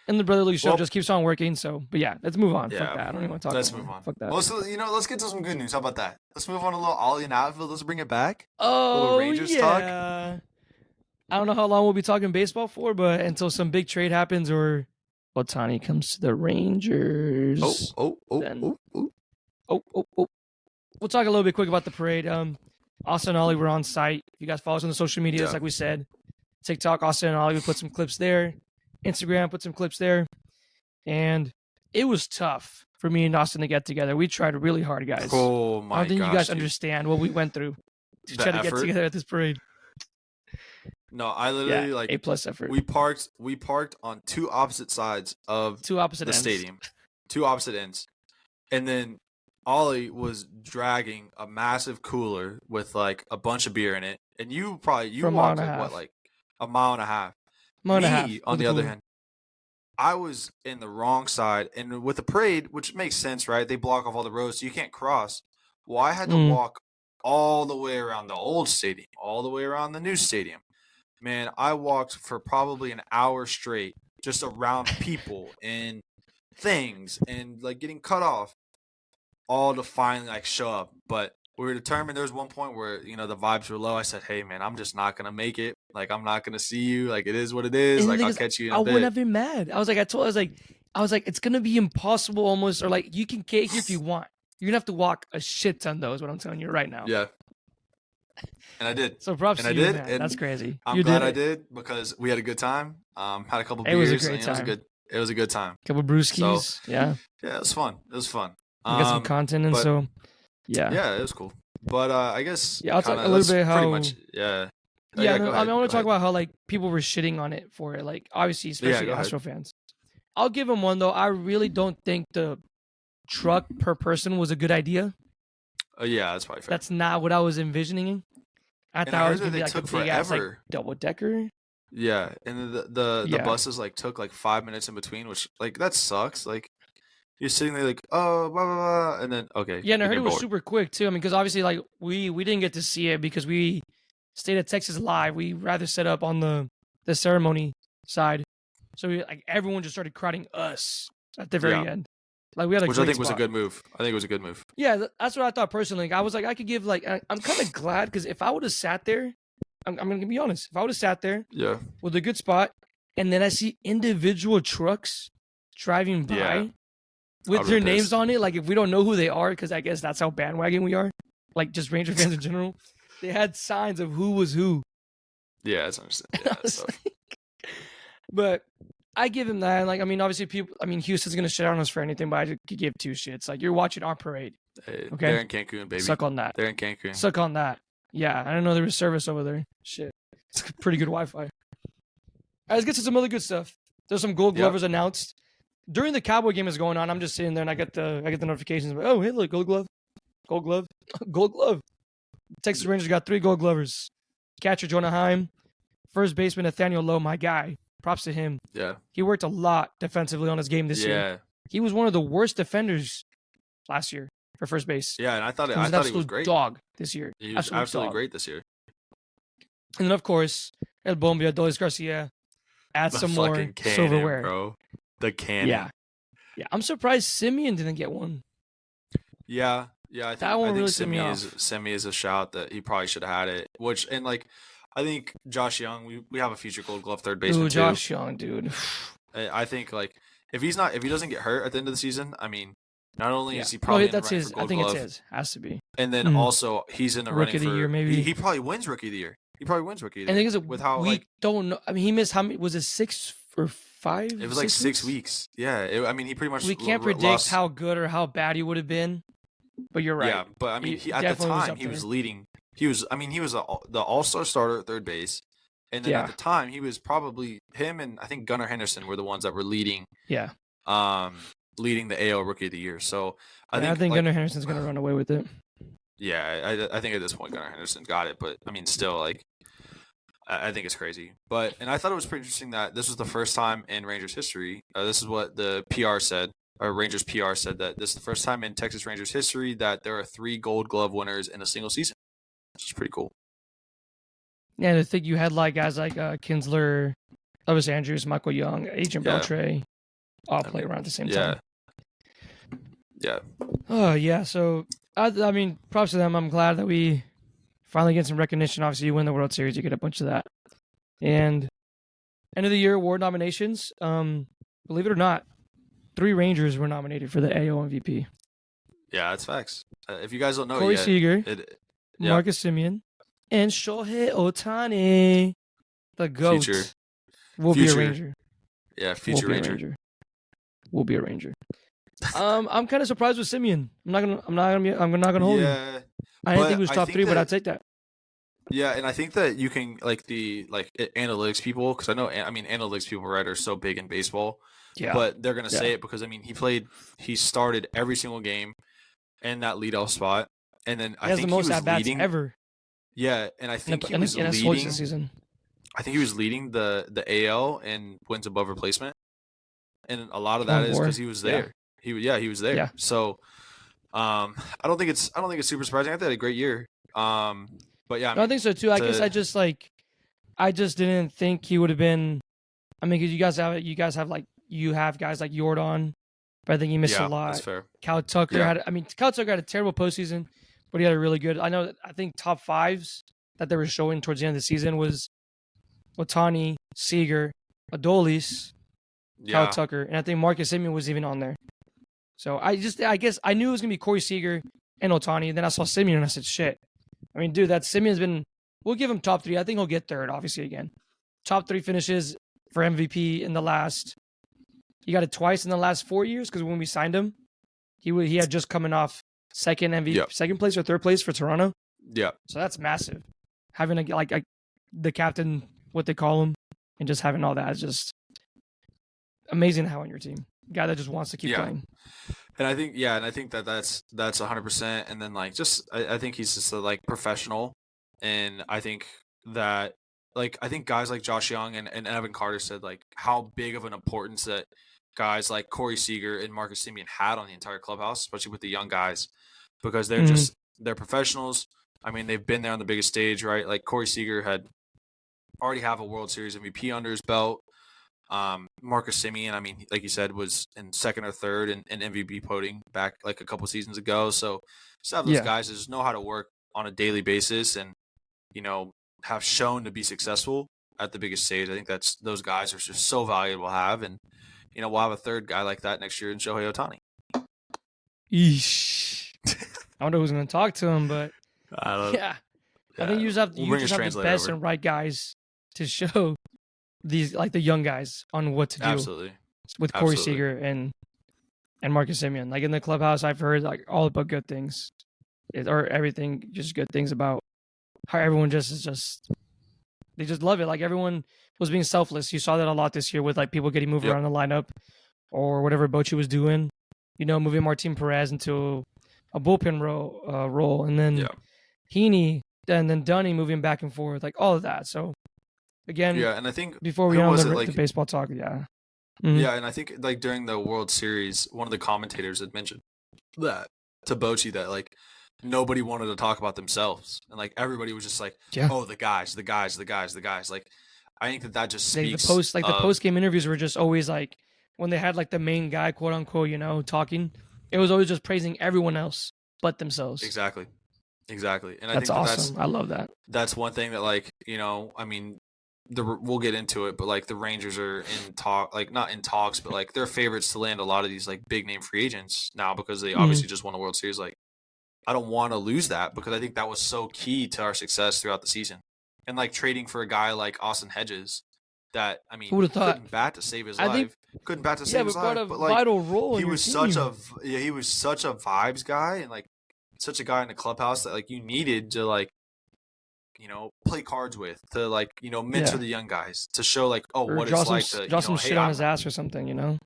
And the brotherly show just keeps on working. So, but yeah, let's move on. Yeah. Fuck that. I don't even want to talk. Let's move on. Fuck that. Well, so, let's get to some good news. How about that? Let's move on a little Ollie and outfield. Let's bring it back. Oh, a little Rangers talk. I don't know how long we'll be talking baseball for, but until some big trade happens or Ohtani comes to the Rangers. We'll talk a little bit quick about the parade. Austin and Ollie were on site. If you guys follow us on the social medias, like we said, TikTok, Austin and Ollie, we put some clips there. Instagram, put some clips there. And it was tough for me and Austin to get together. We tried really hard, guys. Oh my god! I don't think you guys understand what we went through to try to get together at this parade. No, I literally A+ effort. We parked on 2 opposite sides of the stadium, 2 opposite ends, and then Ollie was dragging a massive cooler with like a bunch of beer in it, and you walked like a mile and a half. Me, on the other hand, I was in the wrong side, and with the parade, which makes sense, right? They block off all the roads, so you can't cross. Well, I had to walk all the way around the old stadium, all the way around the new stadium. Man, I walked for probably an hour straight, just around people and things, and like getting cut off, all to finally like show up. But we were determined. There was one point where the vibes were low. I said, "Hey, man, I'm just not gonna make it. Like, I'm not gonna see you. Like, it is what it is. Like, I'll catch you in a bit." I wouldn't have been mad. I was like, it's gonna be impossible almost, or like you can get here if you want. You're gonna have to walk a shit ton though. Is what I'm telling you right now. Yeah. And I did. So props to you, man. That's crazy. I'm glad I did because we had a good time. Had a couple beers. It was a great time. It was a good time. Couple brewskis. So, yeah, it was fun. We got some content, and so yeah, it was cool. But I guess I'll talk a little bit how pretty much I want to talk about how like people were shitting on it for it, like obviously especially Astro fans. I'll give them one though. I really don't think the truck per person was a good idea. Yeah, that's probably fair. That's not what I was envisioning. I thought it was gonna be like a big ass like double decker. Yeah, and then the Yeah. buses like took like 5 minutes in between, which like that sucks. Like you're sitting there like, oh, blah blah blah, and then okay, Yeah, and I we heard it get was bored. super quick too. I mean, because obviously, like we didn't get to see it because we stayed at Texas Live. We rather set up on the ceremony side, so like everyone just started crowding us at the very Yeah, end. Like we had a which I great think was a spot. good move. I think it was a good move. Yeah, that's what I thought personally. Like, I was like, I could give like I'm kind of glad because if I would have sat there, I'm gonna be honest. If I would have sat there Yeah, with a good spot, and then I see individual trucks driving by yeah, with I'd their been names pissed. on it, like if we don't know who they are, because I guess that's how bandwagon we are, like just Ranger fans in general. They had signs of who was who. Yeah, it's understand. I Yeah, was so like- but I give him that. Like, I mean, obviously, people. I mean, Houston's gonna shit on us for anything, but I could give two shits. Like, you're watching our parade. hey, Okay, they're in Cancun, baby. suck on that. They're in Cancun. Suck on that. Yeah, I didn't know there was service over there. Shit, it's pretty good Wi-Fi. All right, let's get to some other good stuff. There's some Gold Glovers announced during the Cowboy game is going on. I'm just sitting there and I get the notifications. Oh, hey, look, Gold Glove, Gold Glove, Gold Glove. Texas Rangers got 3 Gold Glovers. Catcher Jonah Heim, first baseman Nathaniel Lowe, my guy. Props to him. Yeah, He worked a lot defensively on his game this year. yeah, He was one of the worst defenders last year for first base. yeah. And I thought He was an he absolute was great. dog this year. He was absolutely great this year. And then, of course, El Bombia, Dolis Garcia, add The some more fucking cannon, silverware. bro. The cannon. Yeah. Yeah. I'm surprised Simeon didn't get one. Yeah, yeah. I think That one I think really threw me Semi is a shout that he probably should have had it. Which and like, I think Josh Young. We have a future Gold Glove third baseman Ooh, too. Josh Young, dude. I think like if he doesn't get hurt at the end of the season, I mean, not only is he Oh, probably in the that's running his. for I Gold think Glove, it's his. Has to be. and then Mm. also he's in the Rookie running of the for year, maybe. He probably wins Rookie of the Year. He probably wins Rookie of the And the Year. thing is, with how we like don't know. I mean, he missed how many? Was it 6 or 5? it was like 6 weeks. Yeah, I mean he pretty much We can't predict lost. how good or how bad he would have been. But you're right. Yeah, but I mean He at the definitely was time up he was there. leading. He was the All-Star starter at third base. And then Yeah. at the time, he was probably him and I think Gunnar Henderson were the ones that were leading Yeah. leading the AL Rookie of the Year. So I I think like, Gunnar Henderson's gonna run away with it. yeah, I think at this point Gunnar Henderson got it, but I mean still like I think it's crazy. But and I thought it was pretty interesting that this was the first time in Rangers history. This is what the PR said. Or Rangers PR said that this is the first time in Texas Rangers history that there are 3 Gold Glove winners in a single season, which is pretty cool. Yeah, and I think you had like guys like Kinsler, Elvis Andrews, Michael Young, Agent Yeah. Beltre, all play around at the same Yeah. time. Yeah. Oh yeah, so I mean, props to them. I'm glad that we finally get some recognition. Obviously, you win the World Series, you get a bunch of that. And end of the year award nominations. Believe it or not, 3 Rangers were nominated for the AL MVP. Yeah, that's facts. If you guys don't know Corey it yet, Seager, yeah. Marcus Semien, and Shohei Ohtani, the GOAT, will be a Ranger. Yeah, future Ranger. Will be a Ranger. I'm kind of surprised with Semien. I'm not gonna hold you. Yeah. I didn't think he was top 3, but I'd take that. Yeah, and I think that you can like the analytics people, because I know analytics people right are so big in baseball. Yeah. But they're gonna say it because I mean he started every single game in that leadoff spot, and then he has the most at bats ever. Yeah, and I think he was leading this season. I think he was leading the AL in wins above replacement, and a lot of that is because he was there. Yeah. He was there. Yeah. So, I don't think it's super surprising. I think he had a great year. But yeah, I think so too. I guess I just didn't think he would have been. I mean, because you have guys like Jordan, but I think he missed a lot. That's fair. Cal Tucker had a terrible postseason, but he had a really good. I think top 5s that they were showing towards the end of the season was Ohtani, Seager, Adolis, Cal Tucker, and I think Marcus Semien was even on there. So I guess I knew it was gonna be Corey Seager and Ohtani, and then I saw Semien and I said, shit. I mean, dude, that Semien's been. We'll give him top 3. I think he'll get third, obviously again. Top 3 finishes for MVP in the last. He got it twice in the last 4 years because when we signed him, he had just coming off second MVP, second place or third place for Toronto. Yeah. So that's massive. Having the captain, what they call him, and just having all that is just amazing to have on your team. A guy that just wants to keep playing. And I think that's 100%. And then I think he's just a professional, and I think that like I think guys like Josh Young and Evan Carter said like how big of an importance that guys like Corey Seager and Marcus Semien had on the entire clubhouse, especially with the young guys, because they're professionals. I mean, they've been there on the biggest stage, right? Like Corey Seager had already have a World Series MVP under his belt. Marcus Semien, I mean, like you said, was in second or third in MVP voting back like a couple seasons ago. So just have those guys that just know how to work on a daily basis and, have shown to be successful at the biggest stage. I think those guys are just so valuable to have. And, we'll have a third guy like that next year in Shohei Ohtani. Eesh. I wonder who's going to talk to him, but I think you just have the best and right guys to show these like the young guys on what to do. Absolutely. With Corey Seager and Marcus Semien. Like in the clubhouse, I've heard like all about good things, or everything, just good things about how everyone they just love it. Like everyone was being selfless. You saw that a lot this year with like people getting moved around the lineup or whatever Bochy was doing. Moving Martin Perez into a bullpen role, and then Heaney, and then Dunny moving back and forth, like all of that. So again, and I think before we on the baseball talk, Yeah, and I think like during the World Series, one of the commentators had mentioned that to Bochy that like nobody wanted to talk about themselves, and like everybody was just like, "Oh, the guys." Like I think that just speaks. The post game interviews were just always like when they had like the main guy, quote unquote, talking. It was always just praising everyone else but themselves. Exactly, and I that's think awesome. I love that. That's one thing that like I mean. We'll get into it, but like the Rangers are in talk, like not in talks, but like they're favorites to land a lot of these like big name free agents now because they obviously just won a World Series. Like, I don't want to lose that because I think that was so key to our success throughout the season. And like trading for a guy like Austin Hedges, that I mean, couldn't bat to save his life. Couldn't bat to save his life, but like vital role. He was such a vibes guy and like such a guy in the clubhouse that like you needed to like. Play cards with to like, mentor the young guys to show like, what it's like to draw some shit on his ass or something,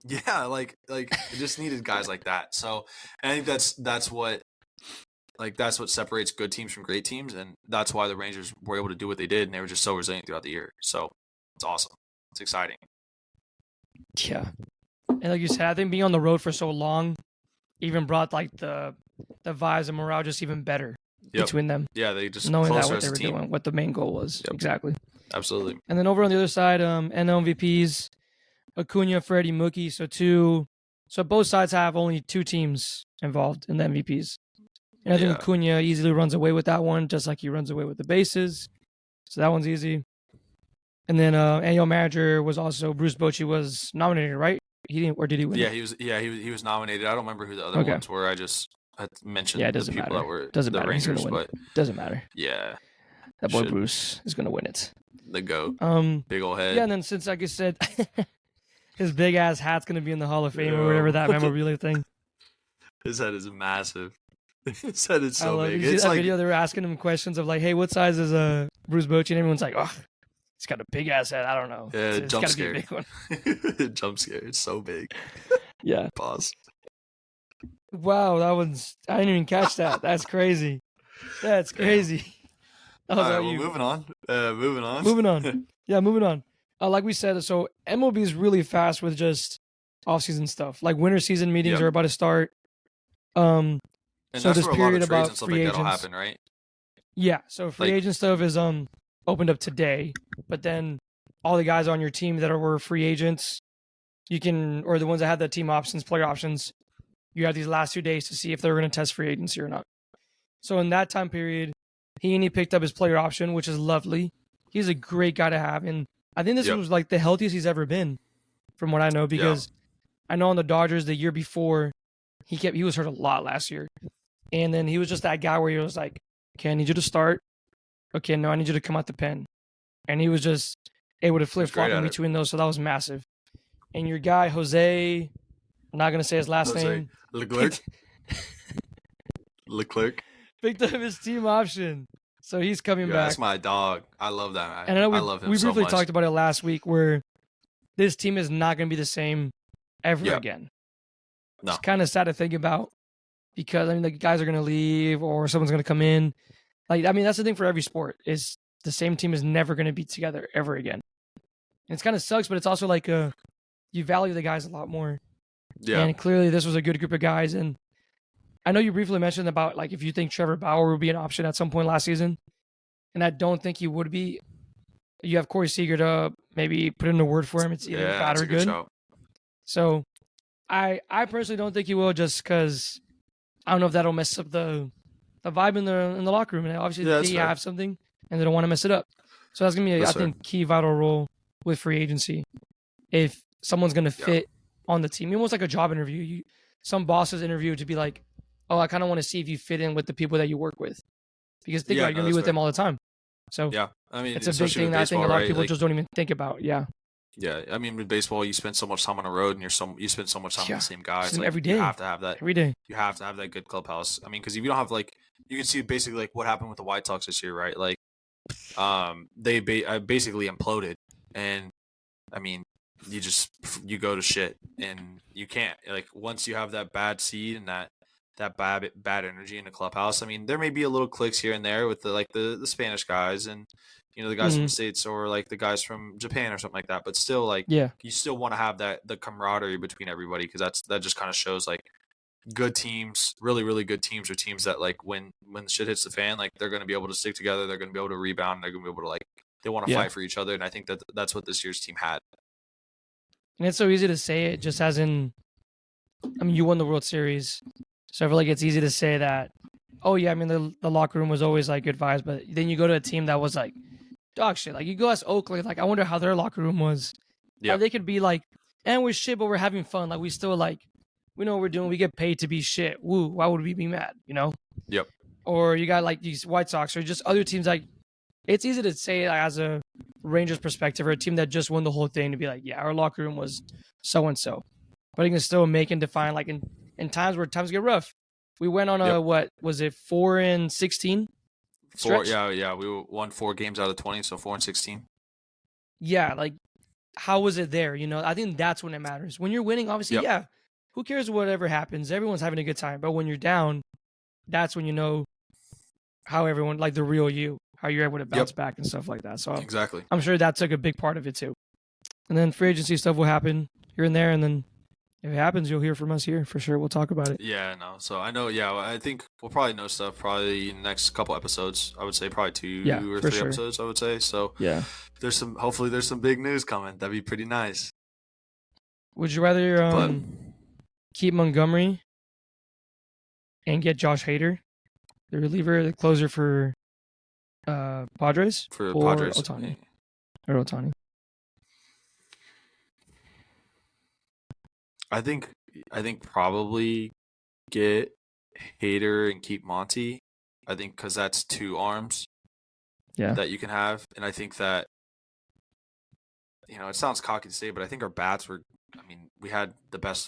Yeah, like it just needed guys like that. So I think that's what separates good teams from great teams, and that's why the Rangers were able to do what they did, and they were just so resilient throughout the year. So it's awesome. It's exciting. Yeah. And like you said, I think being on the road for so long even brought like the vibes and morale just even better. Between them. Yeah, they just knowing that what they were doing, what the main goal was. Exactly. Absolutely. And then over on the other side, NL MVPs, Acuna, Freddie, Mookie. So both sides have only two teams involved in the MVPs. And I think Acuna easily runs away with that one, just like he runs away with the bases. So that one's easy. And then annual manager was also Bruce Bochy was nominated, right? He didn't, or did he win? Yeah, he was nominated. I don't remember who the other ones were. I mentioned it doesn't the people matter. that were doesn't the matter. Rangers, He's but doesn't matter. Yeah, that boy Bruce is gonna win it. The GOAT. Big old head. Yeah, and then since like I said, his big ass hat's gonna be in the Hall of Fame or whatever that memorabilia thing. His head is massive. His head is so big. It's like video. They were asking him questions of like, "Hey, what size is Bruce Bochy?" And everyone's like, "Oh, he's got a big ass head. I don't know. Yeah, it's jump gotta scare. Be a big one." Jump scare. It's so big. Yeah. Pause. Wow, I didn't even catch that. That's crazy. That's crazy. All right, well, moving on. Yeah, moving on. Like we said, so MLB is really fast with just off-season stuff. Like winter season meetings are about to start. And so this period about free agents that'll happen, right? Yeah, so free agent stuff is opened up today, but then all the guys on your team that were free agents, you can, or the ones that had the team options, player options, you have these last 2 days to see if they're going to test free agency or not. So in that time period, he picked up his player option, which is lovely. He's a great guy to have, and I think this was like the healthiest he's ever been, from what I know, because I know on the Dodgers the year before, he was hurt a lot last year, and then he was just that guy where he was like, "Okay, I need you to start. Okay, no, I need you to come out the pen," and he was just able to flip flop in between those. So that was massive. And your guy Jose, I'm not gonna say his last name. Leclerc picked up his team option, so he's coming back. That's my dog. I love that man. And I know I love him we so briefly much. talked about it last week, where this team is not gonna be the same ever again. No, it's kind of sad to think about because I mean the guys are gonna leave or someone's gonna come in. Like I mean that's the thing for every sport is the same team is never going to be together ever again. And it's kind of sucks, but it's also like you value the guys a lot more. Yeah. And clearly this was a good group of guys. And I know you briefly mentioned about like if you think Trevor Bauer would be an option at some point last season, and I don't think he would be. You have Corey Seager to maybe put in a word for him. It's either bad or good. Shout. So I personally don't think he will, just because I don't know if that'll mess up the vibe in the locker room. And obviously they have something and they don't want to mess it up. So that's gonna be I think key vital role with free agency. If someone's gonna fit on the team, almost like a job interview. Some bosses interview to be like, oh, I kind of want to see if you fit in with the people that you work with, because think about it, you're gonna be with them all the time. So I mean, it's a big thing that I think a lot of people just don't even think about. Yeah. Yeah, I mean, with baseball, you spend so much time on the road, and you spend so much time with the same guys. Like, every day. You have to have that every day. You have to have that good clubhouse. I mean, because if you don't have you can see basically like what happened with the White Sox this year, right? Like, they basically imploded, and I mean, you go to shit, and you can't once you have that bad seed and that bad energy in the clubhouse. I mean, there may be a little clicks here and there with the Spanish guys and the guys from the States or like the guys from Japan or something like that. But still, you still want to have the camaraderie between everybody, because that just kind of shows good teams, really, really good teams, are teams that when shit hits the fan, they're going to be able to stick together, they're going to be able to rebound, and they're going to be able to they want to fight for each other. And I think that's what this year's team had. And it's so easy to say it, just as in, I mean, you won the World Series. So I feel like it's easy to say that, oh yeah, I mean, the locker room was always good vibes, but then you go to a team that was dog shit. You go ask Oakland, I wonder how their locker room was. Yeah. They could be and we're shit, but we're having fun. We still we know what we're doing. We get paid to be shit. Woo, why would we be mad, Yep. Or you got these White Sox or just other teams it's easy to say as a Rangers perspective or a team that just won the whole thing to be yeah, our locker room was so-and-so. But you can still make and define in times where times get rough. We went on a, what was it, 4-16? Yeah. We won 4 games out of 20, so 4-16. Yeah, how was it there? I think that's when it matters. When you're winning, obviously, who cares whatever happens? Everyone's having a good time. But when you're down, that's when you know how everyone, the real you, how you're able to bounce back and stuff like that. So exactly, I'm sure that took a big part of it too. And then free agency stuff will happen here and there, and then if it happens, you'll hear from us here for sure. We'll talk about it. Yeah, no. So I know. Yeah, I think we'll probably know stuff probably in the next couple episodes. I would say probably 2 or 3 episodes. I would say. So yeah, hopefully there's some big news coming. That'd be pretty nice. Would you rather keep Montgomery and get Josh Hader, the reliever, the closer for Padres, or Ohtani? Or Ohtani? I think probably get Hader and keep Monty. I think because that's 2 arms that you can have. And I think that, it sounds cocky to say, but I think our bats were, we had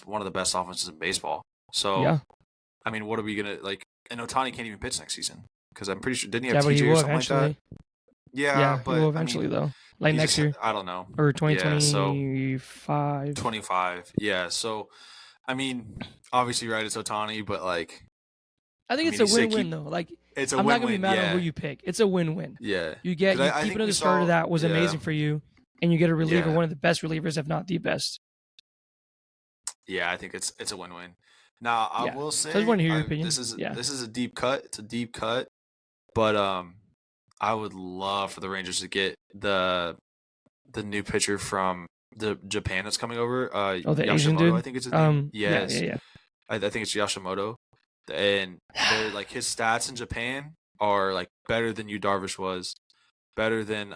one of the best offenses in baseball. So, I mean, what are we going to, and Ohtani can't even pitch next season, because I'm pretty sure, didn't he have TJ or something eventually. Like that? Yeah, but he will eventually, though. Next year. I don't know. Or 2025. 25. Yeah. So, obviously, right, it's Ohtani, but I think it's a win-win, though. It's a I'm win-win, not going to be mad on who you pick. It's a win-win. Yeah. You keep another starter that was amazing for you, and you get a reliever, one of the best relievers, if not the best. Yeah, I think it's a win-win. Now, I will say, I just want to hear your opinion. This is a deep cut. It's a deep cut, but I would love for the Rangers to get the new pitcher from the Japan that's coming over. The Yashimoto, Asian dude? I think it's his name. Yes. Yeah. I think it's Yashimoto, and his stats in Japan are better than Yu Darvish was, better than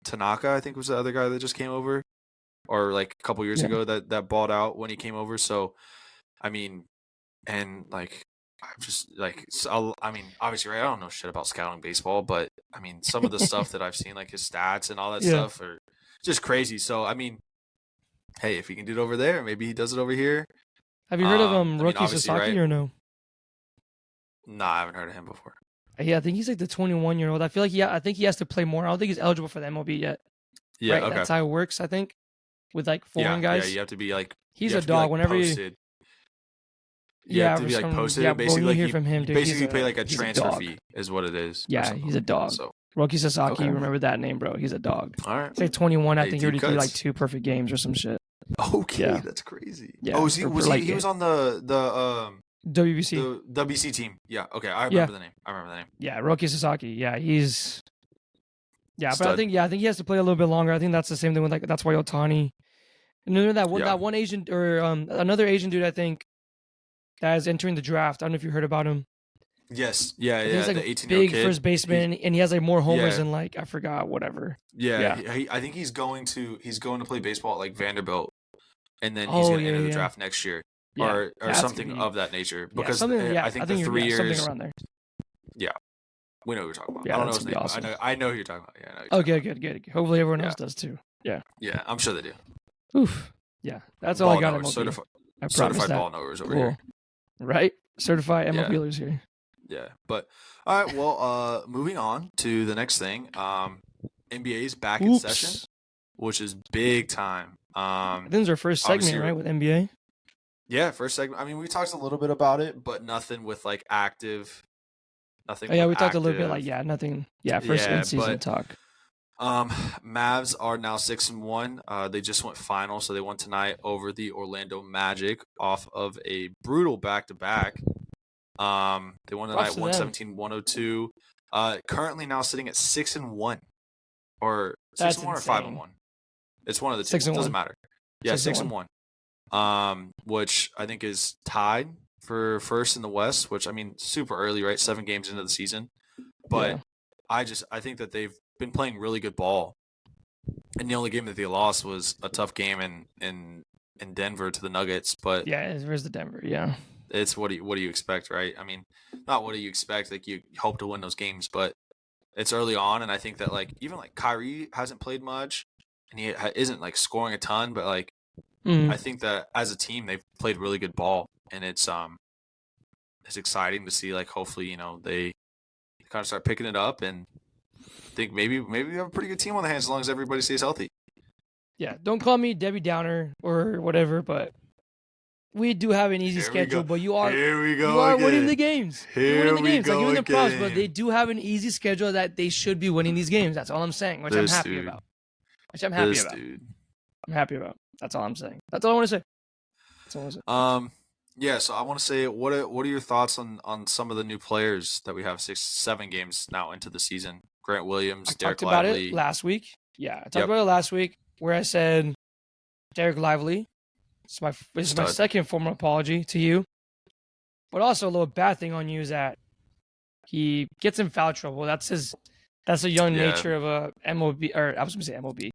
Tanaka, I think was the other guy that just came over, or a couple years ago that balled out when he came over. So, and I'm just obviously, right, I don't know shit about scouting baseball, but some of the stuff that I've seen, his stats and all that stuff, are just crazy. So hey, if he can do it over there, maybe he does it over here. Have you heard of Roki Sasaki, or no? Nah, I haven't heard of him before. Yeah, I think he's the 21-year-old. I feel I think he has to play more. I don't think he's eligible for the MLB yet. Yeah, right? Okay. That's how it works, I think, with foreign guys. Yeah, you have to be he's a dog. Whenever posted. You have to be posted. Yeah, basically, when you hear from him, dude, basically play a transfer fee is what it is. Yeah, he's a dog. So Roki Sasaki, Okay. remember that name, bro? He's a dog. All right. He's like 21. I Hey, think he already deep threw like cuts. 2 perfect games or some shit. Okay, Yeah. that's crazy. Yeah, Oh, he was on the WBC. the WBC team. Yeah. Okay, I remember the name. Yeah, Roki Sasaki. Yeah, he's but Stud. I think he has to play a little bit longer. I think that's the same thing with like that's why Otani. And then that Yeah. one Asian or another Asian dude I think that is entering the draft. I don't know if you heard about him. Yes. Yeah. I think he's like the a 18-year-old big kid. first baseman, and he has like more homers Yeah. than like I forgot whatever. Yeah. I think he's going to play baseball at like Vanderbilt, and then he's Oh, going to yeah, enter the yeah. draft next year, Yeah, or that's something gonna be- of that nature. Yeah, Because something. Yeah, I think the 3 something years. around there. We know what you're talking about. Yeah, I don't know that's his gonna name. be awesome. But I know who you're talking about. Yeah. I know who you're talking Okay, good. Hopefully everyone Yeah. else does too. about. Yeah, I'm sure they do. Oof. Yeah, that's all I got. Knowers, MLB. I promise certified that. ball knowers over Cool. here. Right? Certified Yeah. MLBers here. Yeah, but all right. Well, moving on to the next thing. NBA's back in session, which is big time. I think this is our first segment, right, with NBA. Yeah, first segment. I mean, we talked a little bit about it, but nothing with like active. Nothing. Oh, yeah, we talked a little bit like nothing. Yeah, first Yeah, in-season but- talk. Mavs are now 6-1. They just went final, so they won tonight over the Orlando Magic off of a brutal back-to-back. They won tonight 117-102. Currently now sitting at 6-1, or 6-1 or 5-1. It's one of the two. It doesn't matter. Yeah, 6-1. Which I think is tied for first in the West. Which I mean, super early, right? 7 games into the season, but I think that they've been playing really good ball, and the only game that they lost was a tough game in Denver to the Nuggets. But yeah, where's the Denver? Yeah, it's what do you expect, right? I mean, not what do you expect? Like you hope to win those games, but it's early on, and I think that like even like Kyrie hasn't played much, and he isn't like scoring a ton, but like I think that as a team they've played really good ball, and it's exciting to see. Like hopefully they kind of start picking it up, and I think maybe we have a pretty good team on the hands as long as everybody stays healthy. Yeah, don't call me Debbie Downer or whatever, but we do have an easy schedule. But you are winning the games. You're winning the games. Like even the props, but they do have an easy schedule that they should be winning these games. That's all I'm saying, which I'm happy about. I'm happy about. That's all I'm saying. That's all I want to say. Yeah, so I want to say, what are your thoughts on some of the new players that we have 7 games now into the season? Grant Williams, Derek Lively. I talked about it last week. Yeah, I talked about it last week where I said Derek Lively. This is my second formal apology to you. But also a little bad thing on you is that he gets in foul trouble. That's the young nature of a MLB, or I was going to say MLB,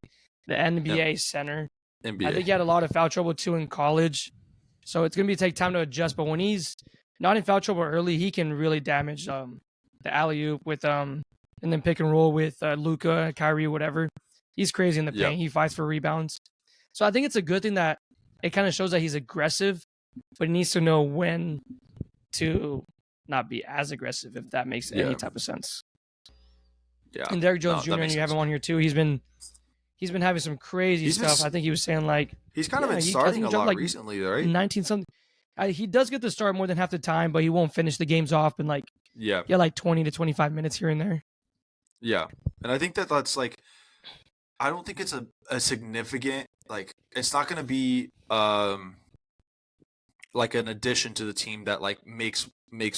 the NBA center. NBA. I think he had a lot of foul trouble too in college. So it's going to take time to adjust. But when he's not in foul trouble early, he can really damage the alley-oop with and then pick and roll with Luka, Kyrie, whatever. He's crazy in the paint. He fights for rebounds. So I think it's a good thing that it kind of shows that he's aggressive, but he needs to know when to not be as aggressive, if that makes any type of sense. Yeah. And Derek Jones Jr., and you have him on here too. He's been having some crazy stuff. I think he was saying like he's kind of been starting a lot like recently, right? 19 something. He does get to start more than half the time, but he won't finish the games off in like 20 to 25 minutes here and there. Yeah, and I think that's like, I don't think it's a significant, like, it's not going to be like an addition to the team that like makes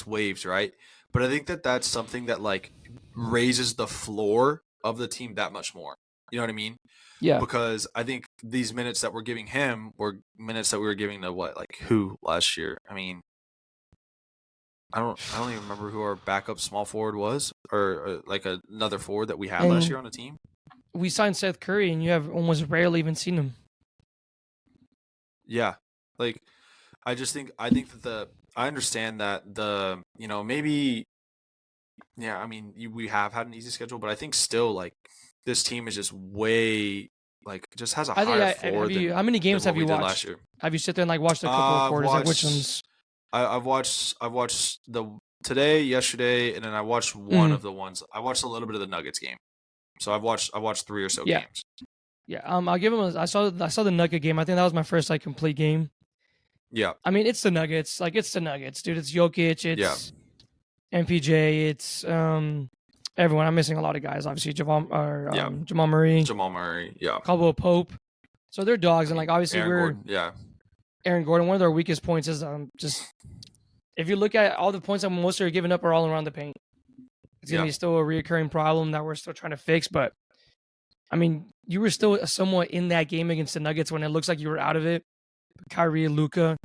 waves, right? But I think that's something that like raises the floor of the team that much more. You know what I mean? Yeah. Because I think these minutes that we're giving him were minutes that we were giving to who last year? I mean, I don't even remember who our backup small forward was, or like another forward that we had last year on the team. We signed Seth Curry, and you have almost rarely even seen him. Yeah, like I think that I understand that maybe, yeah, I mean we have had an easy schedule, but I think still like this team is just way like just has a higher floor than how many games have you watched last year? Have you sit there and like watched a couple of quarters? Like which ones? I've watched today, yesterday, and then I watched one of the ones. I watched a little bit of the Nuggets game, so I've watched 3 or so games. Yeah, I'll give him. I saw the Nugget game. I think that was my first like complete game. Yeah, I mean it's the Nuggets. Like it's the Nuggets, dude. It's Jokic. It's MPJ. It's everyone. I'm missing a lot of guys. Obviously, Jamal Murray, Jamal Murray, yeah, Caldwell Pope. So they're dogs, and like obviously Aaron Gordon, yeah. Aaron Gordon. One of their weakest points is just if you look at all the points that most are giving up are all around the paint. It's gonna be still a reoccurring problem that we're still trying to fix. But I mean, you were still somewhat in that game against the Nuggets when it looks like you were out of it. Kyrie, Luka,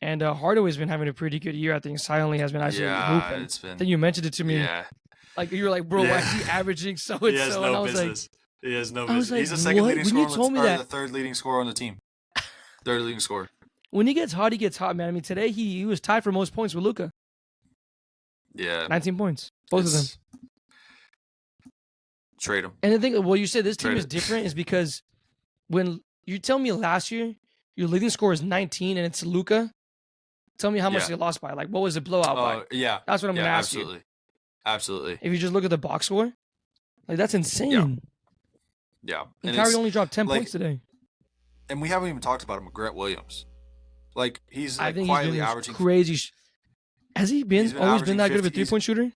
and Hardaway's been having a pretty good year. I think silently has been absolutely hooping. It's been. I think you mentioned it to me. Yeah. Like you were like, bro, why is he averaging so and so? He has and I no was business. He has no I was business. like, He's the second what? leading When scorer you told me that- the third leading scorer on the team. Third leading scorer. When he gets hot, man. I mean, today he was tied for most points with Luka. Yeah. 19 points. Both of them. Trade him. And the thing, well, you said this team Trade is it. different is because when you tell me last year your leading score is 19 and it's Luka, tell me how much they lost by. Like, what was the blowout by? Yeah. That's what I'm going to ask you. you. Absolutely. If you just look at the box score, like that's insane. Yeah. And Kyrie only dropped 10 points today. And we haven't even talked about him, Grant Williams. Like, he's I think quietly he's been averaging crazy. Has he been always been that good of a 3-point shooter?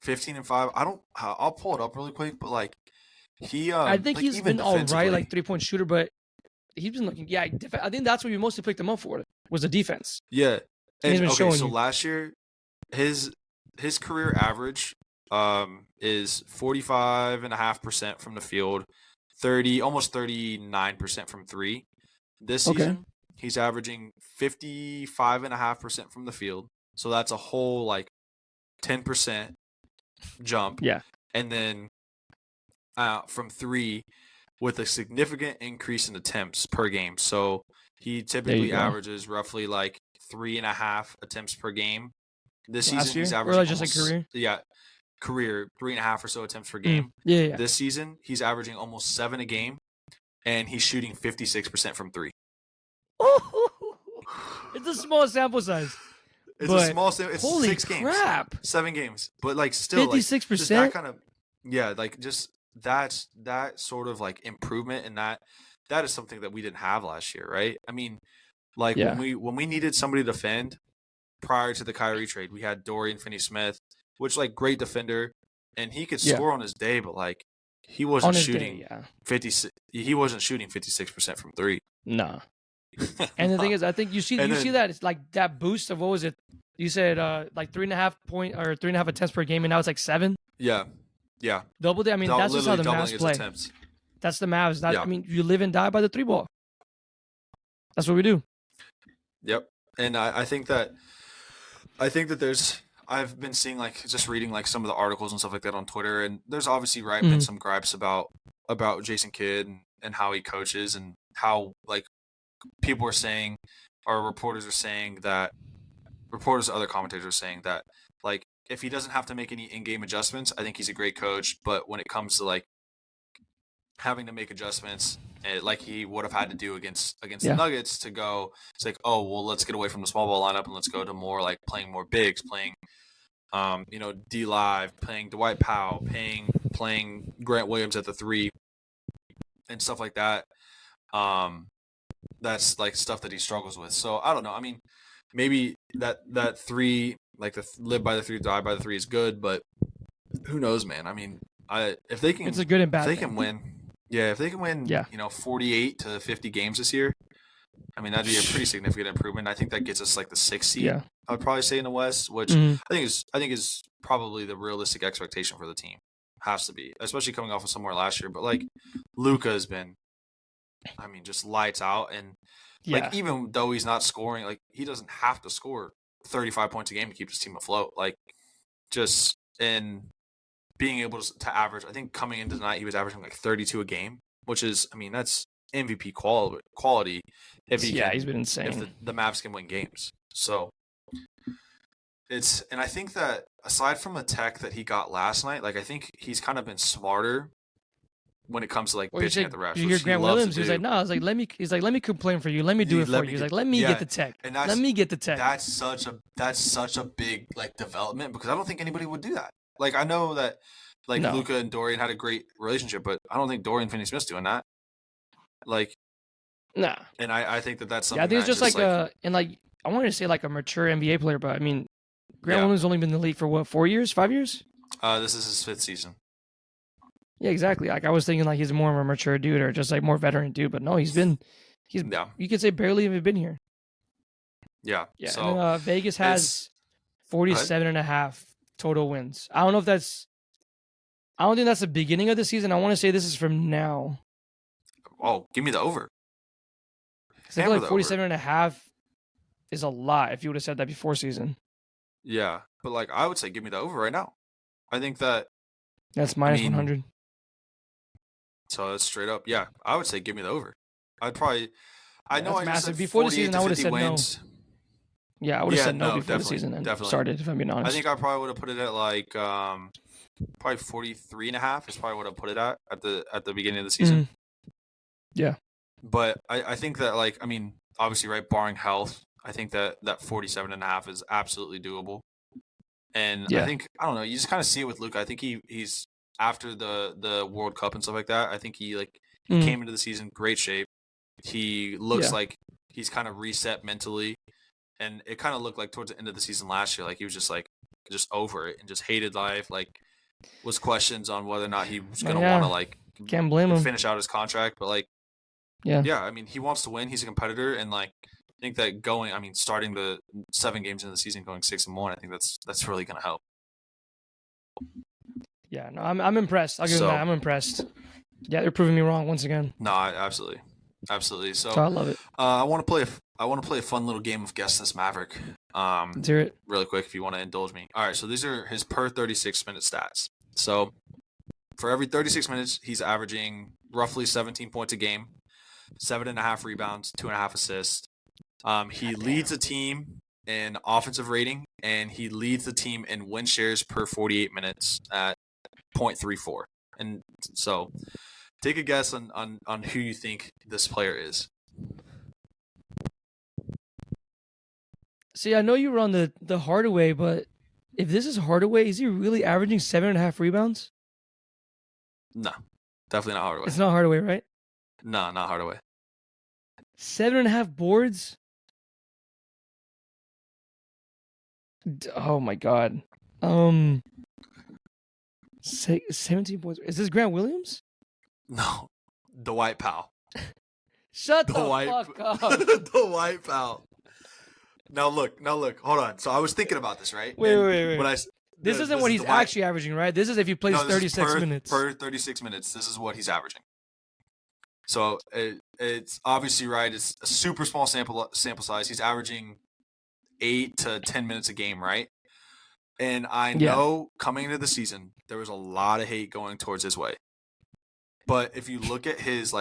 15 and 5. I'll pull it up really quick, but like he I think he's been all right, like 3-point shooter, but he's been looking. Yeah, I think that's what we mostly picked him up for was the defense. Yeah, and he's been showing you. Last year, his career average is 45.5% from the field, almost 39% from three. This season, he's averaging 55.5% from the field, so that's a whole like 10% jump. Yeah, and then from three, with a significant increase in attempts per game. So he typically averages roughly like 3.5 attempts per game. This season he's averaging or just a career. Yeah, career 3.5 or so attempps per game. Yeah. This season he's averaging almost 7 a game, and he's shooting 56% from three. It's a small sample size. It's a small sample. It's holy 6 games. Crap. 7 games. But like still 56%. Like, that kind of like just that sort of like improvement, and that is something that we didn't have last year, right? I mean, like when we needed somebody to defend prior to the Kyrie trade, we had Dorian Finney-Smith, which like great defender, and he could score on his day, but like he wasn't shooting 56. He wasn't shooting 56% from three. Nah. And the thing is, I think you see that it's like that boost of what was it? You said like 3.5 attempts per game, and now it's like 7. Yeah. Doubled it. I mean, that's just how the Mavs play. Attempts. That's the Mavs. I mean, you live and die by the 3 ball. That's what we do. Yep. And I think that I've been seeing like just reading like some of the articles and stuff like that on Twitter, and there's obviously been some gripes about Jason Kidd and how he coaches, and how like people are saying, or reporters other commentators are saying that like if he doesn't have to make any in-game adjustments, I think he's a great coach. But when it comes to like having to make adjustments, like he would have had to do against the Nuggets, to go, it's like, oh well, let's get away from the small ball lineup and let's go to more like playing more bigs, playing D Live, playing Dwight Powell, playing Grant Williams at the 3, and stuff like that. That's like stuff that he struggles with. So I don't know. I mean, maybe that 3, like the live by the 3, die by the 3 is good, but who knows, man? I mean, if they can, it's a good and bad. If they can win, 48 to 50 games this year, I mean that'd be a pretty significant improvement. I think that gets us like the 6th seed. I would probably say in the West, which I think is probably the realistic expectation for the team. Has to be, especially coming off of somewhere last year. But like Luka has been, I mean, just lights out, and like even though he's not scoring, like he doesn't have to score 35 points a game to keep his team afloat. Like just in being able to average, I think coming into tonight he was averaging like 32 a game, which is, I mean, that's MVP quality. If he he's been insane. If the Mavs can win games, so and I think that aside from the tech that he got last night, like I think he's kind of been smarter when it comes to like bitching at the refs. You hear Grant Williams? He's like, no, I was like, let me complain for you. Let me do it for you. He's like, let me get the tech. Let me get the tech. That's such a big like development, because I don't think anybody would do that. Like I know that like Luka and Dorian had a great relationship, but I don't think Dorian Finney-Smith's doing that. Like, nah. And I think that's something. I think it's just like and like I wanted to say like a mature NBA player, but I mean, Grant Williams only been in the league for what, 4 years, 5 years? This is his 5th season. Yeah, exactly. Like I was thinking, like he's more of a mature dude or just like more veteran dude, but no, he's you could say barely even been here. Yeah. Yeah, So and then Vegas has 47.5 total wins. I don't know if that's. I don't think that's the beginning of the season. I want to say this is from now. Oh, give me the over. I feel like 47.5 is a lot if you would have said that before season. Yeah, but like I would say give me the over right now. I think that's minus 100. So that's straight up. Yeah, I would say give me the over. I know I just said before the season I would have said wins. no. Yeah, I would have said no before the season started, if I'm being honest. I think I probably would have put it at like probably 43.5 is probably what I put it at the beginning of the season. Mm-hmm. Yeah. But I think that like obviously right, barring health, I think that 47.5 is absolutely doable. And I think I don't know, you just kind of see it with Luka. I think he's after the World Cup and stuff like that. I think he came into the season great shape. He looks like he's kind of reset mentally, and it kind of looked like towards the end of the season last year, like he was just over it and just hated life. Like was questions on whether or not he was gonna want to can't blame him, finish out his contract, but he wants to win. He's a competitor, and I think that starting the 7 games into the season, going 6-1, I think that's really gonna help. Yeah, no, I'm impressed. I'll give him that. I'm impressed. Yeah, they're proving me wrong once again. No, absolutely. So I love it. I want to play a fun little game of Guess This Maverick. Let's hear it. Really quick, if you want to indulge me. All right, so these are his per 36-minute stats. So for every 36 minutes, he's averaging roughly 17 points a game, 7.5 rebounds, 2.5 assists. He leads a team in offensive rating, and he leads the team in win shares per 48 minutes at 0.34. And so take a guess on who you think this player is. See, I know you were on the Hardaway, but if this is Hardaway, is he really averaging 7.5 rebounds? No, definitely not Hardaway. It's not Hardaway, right? No, not Hardaway. 7.5 boards? Oh my god. 17 points. Is this Grant Williams? No, Dwight Powell. Shut the fuck up. The White Powell. Now look. Hold on. So I was thinking about this, right? Wait. This isn't what he's actually averaging, right? This is if he plays 36 minutes. Per 36 minutes, this is what he's averaging. So it's obviously right. It's a super small sample size. He's averaging 8 to 10 minutes a game, right? And I know coming into the season, there was a lot of hate going towards his way. But if you look at his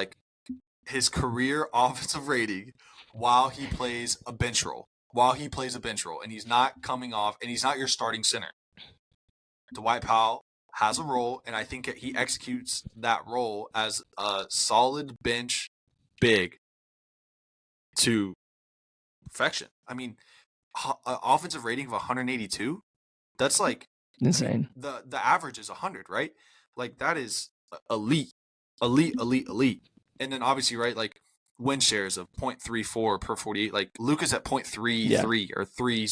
career offensive rating while he plays a bench role, and he's not coming off, and he's not your starting center, Dwight Powell has a role, and I think he executes that role as a solid bench big to perfection. Offensive rating of 182, that's insane. The average is 100, right? That is elite. And then obviously, right, win shares of 0.34 per 48. Luka's at 0.33 or 30.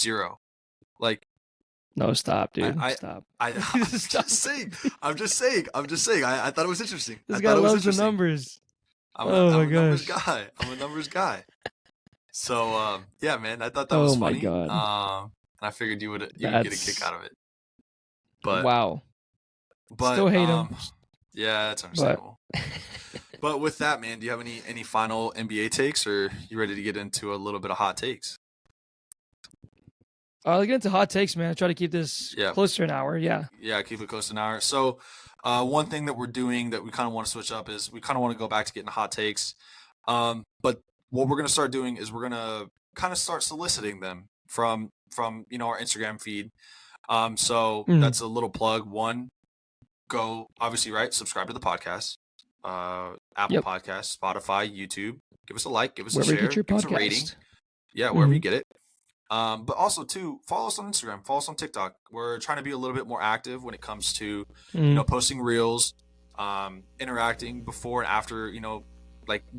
No, stop, dude. Stop. I'm just saying. I thought it was interesting. This guy loves the numbers. I'm a numbers guy. So yeah, man, I thought that was funny. Oh my god. And I figured you would get a kick out of it. But wow. Still hate him. Yeah, that's understandable. But with that, man, do you have any final NBA takes, or you ready to get into a little bit of hot takes? I'll get into hot takes, man. I try to keep this close to an hour. Yeah, keep it close to an hour. So one thing that we're doing that we kind of want to switch up is we kind of want to go back to getting hot takes. But what we're going to start doing is we're going to kind of start soliciting them from our Instagram feed. So that's a little plug. One, go obviously, right, subscribe to the podcast. Apple Podcasts, Spotify, YouTube. Give us a like, give us a share, give us a rating. Yeah, wherever you get it. But also, too, follow us on Instagram, follow us on TikTok. We're trying to be a little bit more active when it comes to, posting reels, interacting before and after,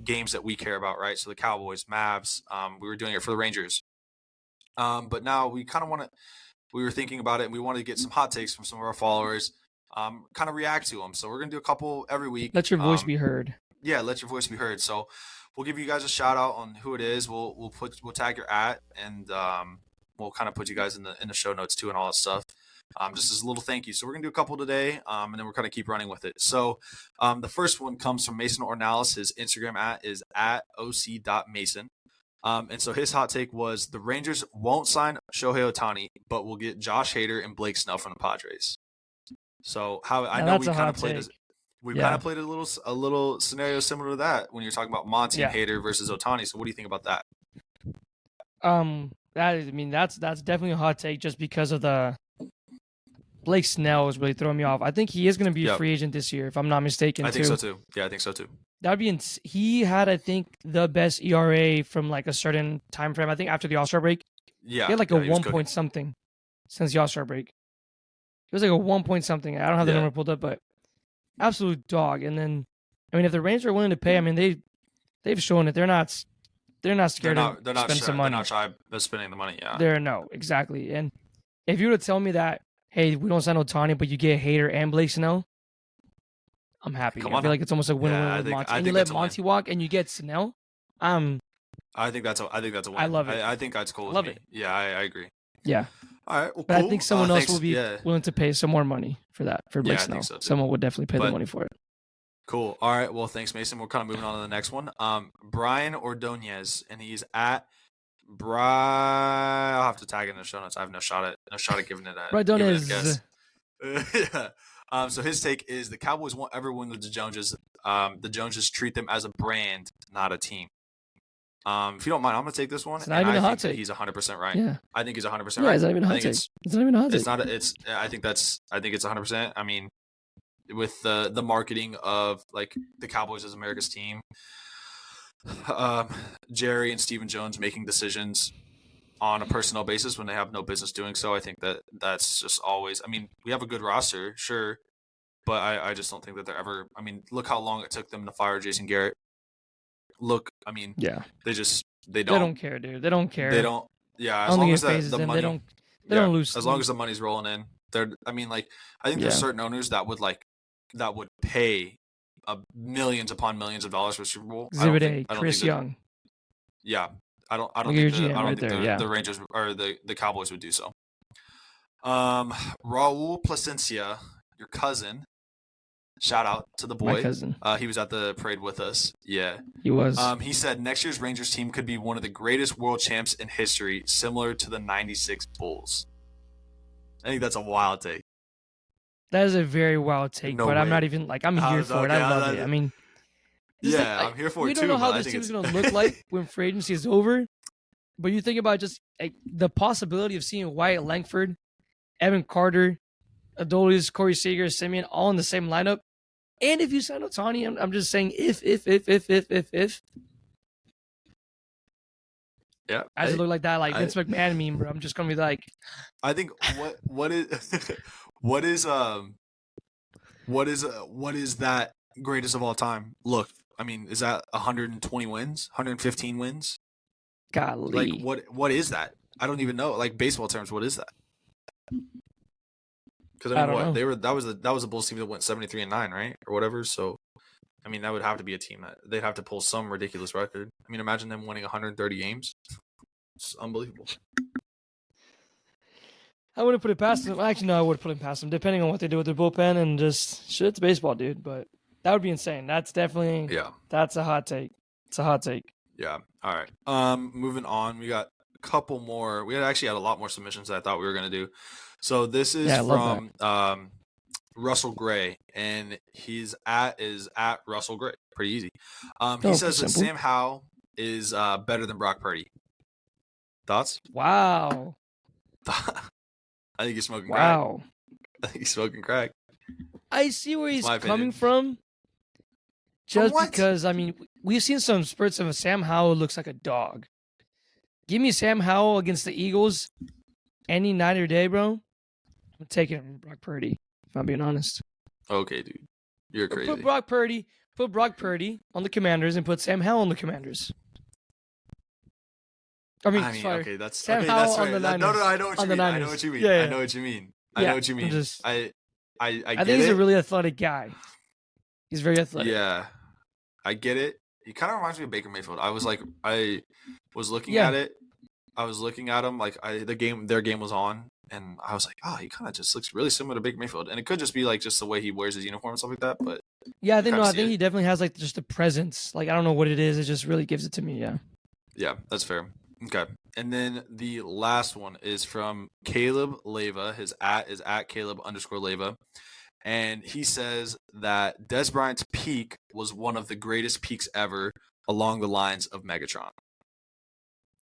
games that we care about, right? So the Cowboys, Mavs, we were doing it for the Rangers. But now we kind of want to, we were thinking about it, and we wanted to get some hot takes from some of our followers, kind of react to them. So we're gonna do a couple every week. Let your voice be heard. Yeah, let your voice be heard. So we'll give you guys a shout out on who it is. We'll tag your @ and we'll kind of put you guys in the show notes too and all that stuff. Just as a little thank you. So we're gonna do a couple today, and then we're gonna keep running with it. So the first one comes from Mason Ornelas. His Instagram @ is @oc.mason. And so his hot take was the Rangers won't sign Shohei Ohtani, but will get Josh Hader and Blake Snell from the Padres. So I know we kind of played this. We've kind of played a little scenario similar to that when you're talking about Monty and Hader versus Ohtani. So what do you think about that? That's definitely a hot take just because of the Blake Snell is really throwing me off. I think he is going to be a free agent this year, if I'm not mistaken. I think so too. Yeah, I think so too. That'd be he had, I think, the best ERA from like a certain time frame. I think after the All-Star break. Yeah, he had like a 1 point something since the All-Star break. It was like a 1 point something. I don't have the number pulled up, but absolute dog. And then, I mean, if the Rangers are willing to pay, I mean, they've shown it. They're not scared to spend some money. They're not shy of spending the money. Yeah, exactly. And if you were to tell me that, hey, we don't sign Ohtani, but you get Hader and Blake Snell, I'm happy. I feel like it's almost a win-win with Monty. And you let Monty walk, and you get Snell. I think that's a win. I love it. I think that's cool. Love it. Yeah, I agree. Yeah. All right. Well, but cool. I think someone else will be willing to pay some more money for that for Blake Snell. So someone would definitely pay the money for it. Cool. All right. Well, thanks, Mason. We're kind of moving on to the next one. Brian Ordoñez, and he's at I'll have to tag it in the show notes. I have no shot at giving it a Ordoñez. Yeah. So his take is the Cowboys won't ever win with the Joneses. The Joneses treat them as a brand, not a team. If you don't mind, I'm gonna take this one. It's not even a hot take. He's 100% right. Yeah. I think he's 100% right. Yeah, it's not even a hot take. It's not even a hot take. It's not. I think it's 100%. I mean, with the marketing of like the Cowboys as America's team, Jerry and Stephen Jones making decisions on a personal basis when they have no business doing so. I think that's just always. I mean, we have a good roster, sure, but I just don't think that they're ever. I mean, look how long it took them to fire Jason Garrett. Look, I mean, they don't care, dude. They don't care. They don't. Yeah, as long as the money, they don't lose. As long as the money's rolling in, I mean, like, I think there's certain owners that would pay millions upon millions of dollars for Super Bowl. Exhibit A, Chris Young. Yeah, I don't think the Rangers or the Cowboys would do so. Raul Plascencia, your cousin. Shout out to the boy. My cousin. He was at the parade with us. Yeah. He was. He said next year's Rangers team could be one of the greatest world champs in history, similar to the 96 Bulls. I think that's a wild take. That is a very wild take, but I'm not even like I'm here for it. I love it. I mean, I'm here for it too. We don't know how this team is going to look like when free agency is over, but you think about just like the possibility of seeing Wyatt Langford, Evan Carter, Adolis, Corey Seager, Simeon, all in the same lineup. And if you sign Ohtani, I'm just saying if. Yeah. As it look like that, like Vince McMahon meme, bro. I'm just gonna be like, I think what is that greatest of all time? Look, I mean, is that 120 wins, 115 wins? Golly. Like what is that? I don't even know. Like baseball terms, what is that? Because I mean, that was the Bulls team that went 73-9, right, or whatever. So, I mean, that would have to be a team that they'd have to pull some ridiculous record. I mean, imagine them winning 130 games. It's unbelievable. I wouldn't put it past them. Actually, no, I would put it past them, depending on what they do with their bullpen and just shit. It's baseball, dude. But that would be insane. That's definitely That's a hot take. It's a hot take. Yeah. All right. Moving on. We got a couple more. We actually had a lot more submissions than I thought we were gonna do. So this is from Russell Gray, and his is at Russell Gray. Pretty easy. He says that Sam Howell is better than Brock Purdy. Thoughts? Wow. I think he's smoking crack. I think he's smoking crack. I see where he's coming from. Just because, I mean, we've seen some spurts of Sam Howell looks like a dog. Give me Sam Howell against the Eagles any night or day, bro. I'm taking it from Brock Purdy, if I'm being honest. Okay, dude. You're crazy. Put Brock Purdy on the Commanders and put Sam Howell on the Commanders. I mean, okay, sorry. that's Sam okay. Howell That's on right. the No, Niners. I know what you On the mean. I know Niners. what you mean. Yeah, I yeah. know what you mean. I Yeah, know what you I'm mean. just. I I get think he's a it. really athletic guy. He's very athletic. Yeah, I get it. He kind of reminds me of Baker Mayfield. I was looking Yeah. at it. I was looking at him like their game was on, and I was like, oh, he kind of just looks really similar to Baker Mayfield, and it could just be like just the way he wears his uniform and stuff like that. But Yeah, I think I he definitely has like just a presence. Like I don't know what it is. It just really gives it to me. Yeah. Yeah, that's fair. Okay. And then the last one is from Caleb Leyva. His @ is @ Caleb_Leyva. And he says that Des Bryant's peak was one of the greatest peaks ever along the lines of Megatron.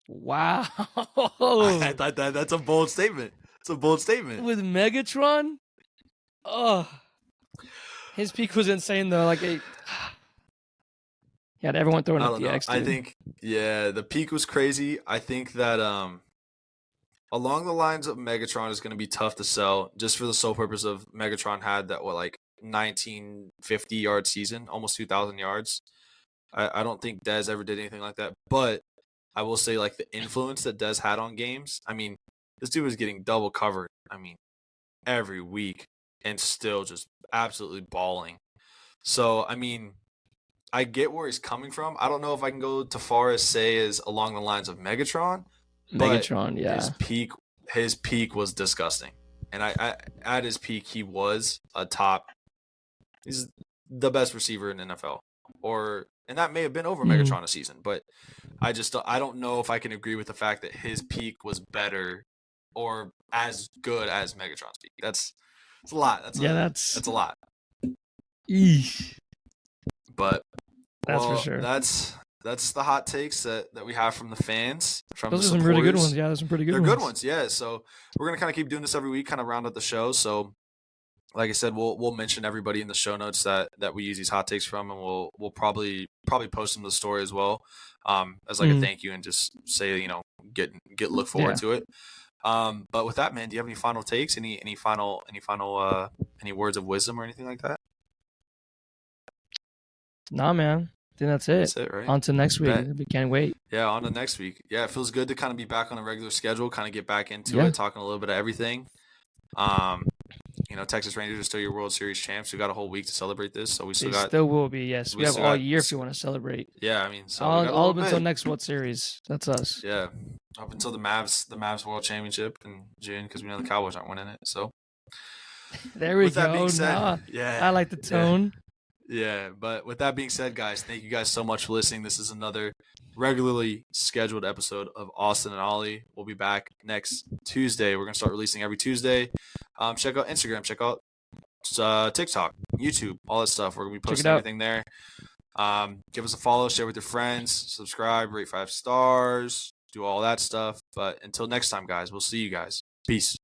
Wow. I thought that's a bold statement. It's a bold statement. With Megatron? Oh. His peak was insane though. Like he had everyone throwing up the X. Dude. I think the peak was crazy. I think that along the lines of Megatron is going to be tough to sell just for the sole purpose of Megatron had that 1950-yard season, almost 2,000 yards. I don't think Dez ever did anything like that, but I will say like the influence that Dez had on games. I mean, this dude was getting double covered. I mean, every week and still just absolutely balling. So I mean, I get where he's coming from. I don't know if I can go too far as say as along the lines of Megatron. Megatron, yeah. His peak was disgusting. And I at his peak he was a top. He's the best receiver in the NFL. And that may have been over Megatron a season, but I don't know if I can agree with the fact that his peak was better or as good as Megatron's peak. That's a lot. That's a lot. Eesh. But that's for sure. That's the hot takes that we have from the fans. Those are some really good ones. Yeah, those are some pretty good ones. They're good ones, yeah. So we're going to kind of keep doing this every week, kind of round up the show. So like I said, we'll mention everybody in the show notes that we use these hot takes from, and we'll probably post them to the story as well, as like a thank you and just say, look forward to it. But with that, man, do you have any final takes? Any final any words of wisdom or anything like that? Nah, man. I think that's it. That's it, right? On to next week. We can't wait. Yeah, on to next week. Yeah, it feels good to kind of be back on a regular schedule, kind of get back into it, talking a little bit of everything. Texas Rangers are still your World Series champs. We got a whole week to celebrate this, so we still will be. Yes, we have all year if you want to celebrate. Yeah, I mean, so all up until next World Series. That's us. Yeah, up until the Mavs World Championship in June, because we know the Cowboys aren't winning it. So there we go. That being said, I like the tone. Yeah, but with that being said, guys, thank you guys so much for listening. This is another regularly scheduled episode of Austin and Ollie. We'll be back next Tuesday. We're going to start releasing every Tuesday. Check out Instagram. Check out TikTok, YouTube, all that stuff. We're going to be posting everything there. Give us a follow, share with your friends, subscribe, rate 5 stars, do all that stuff. But until next time, guys, we'll see you guys. Peace.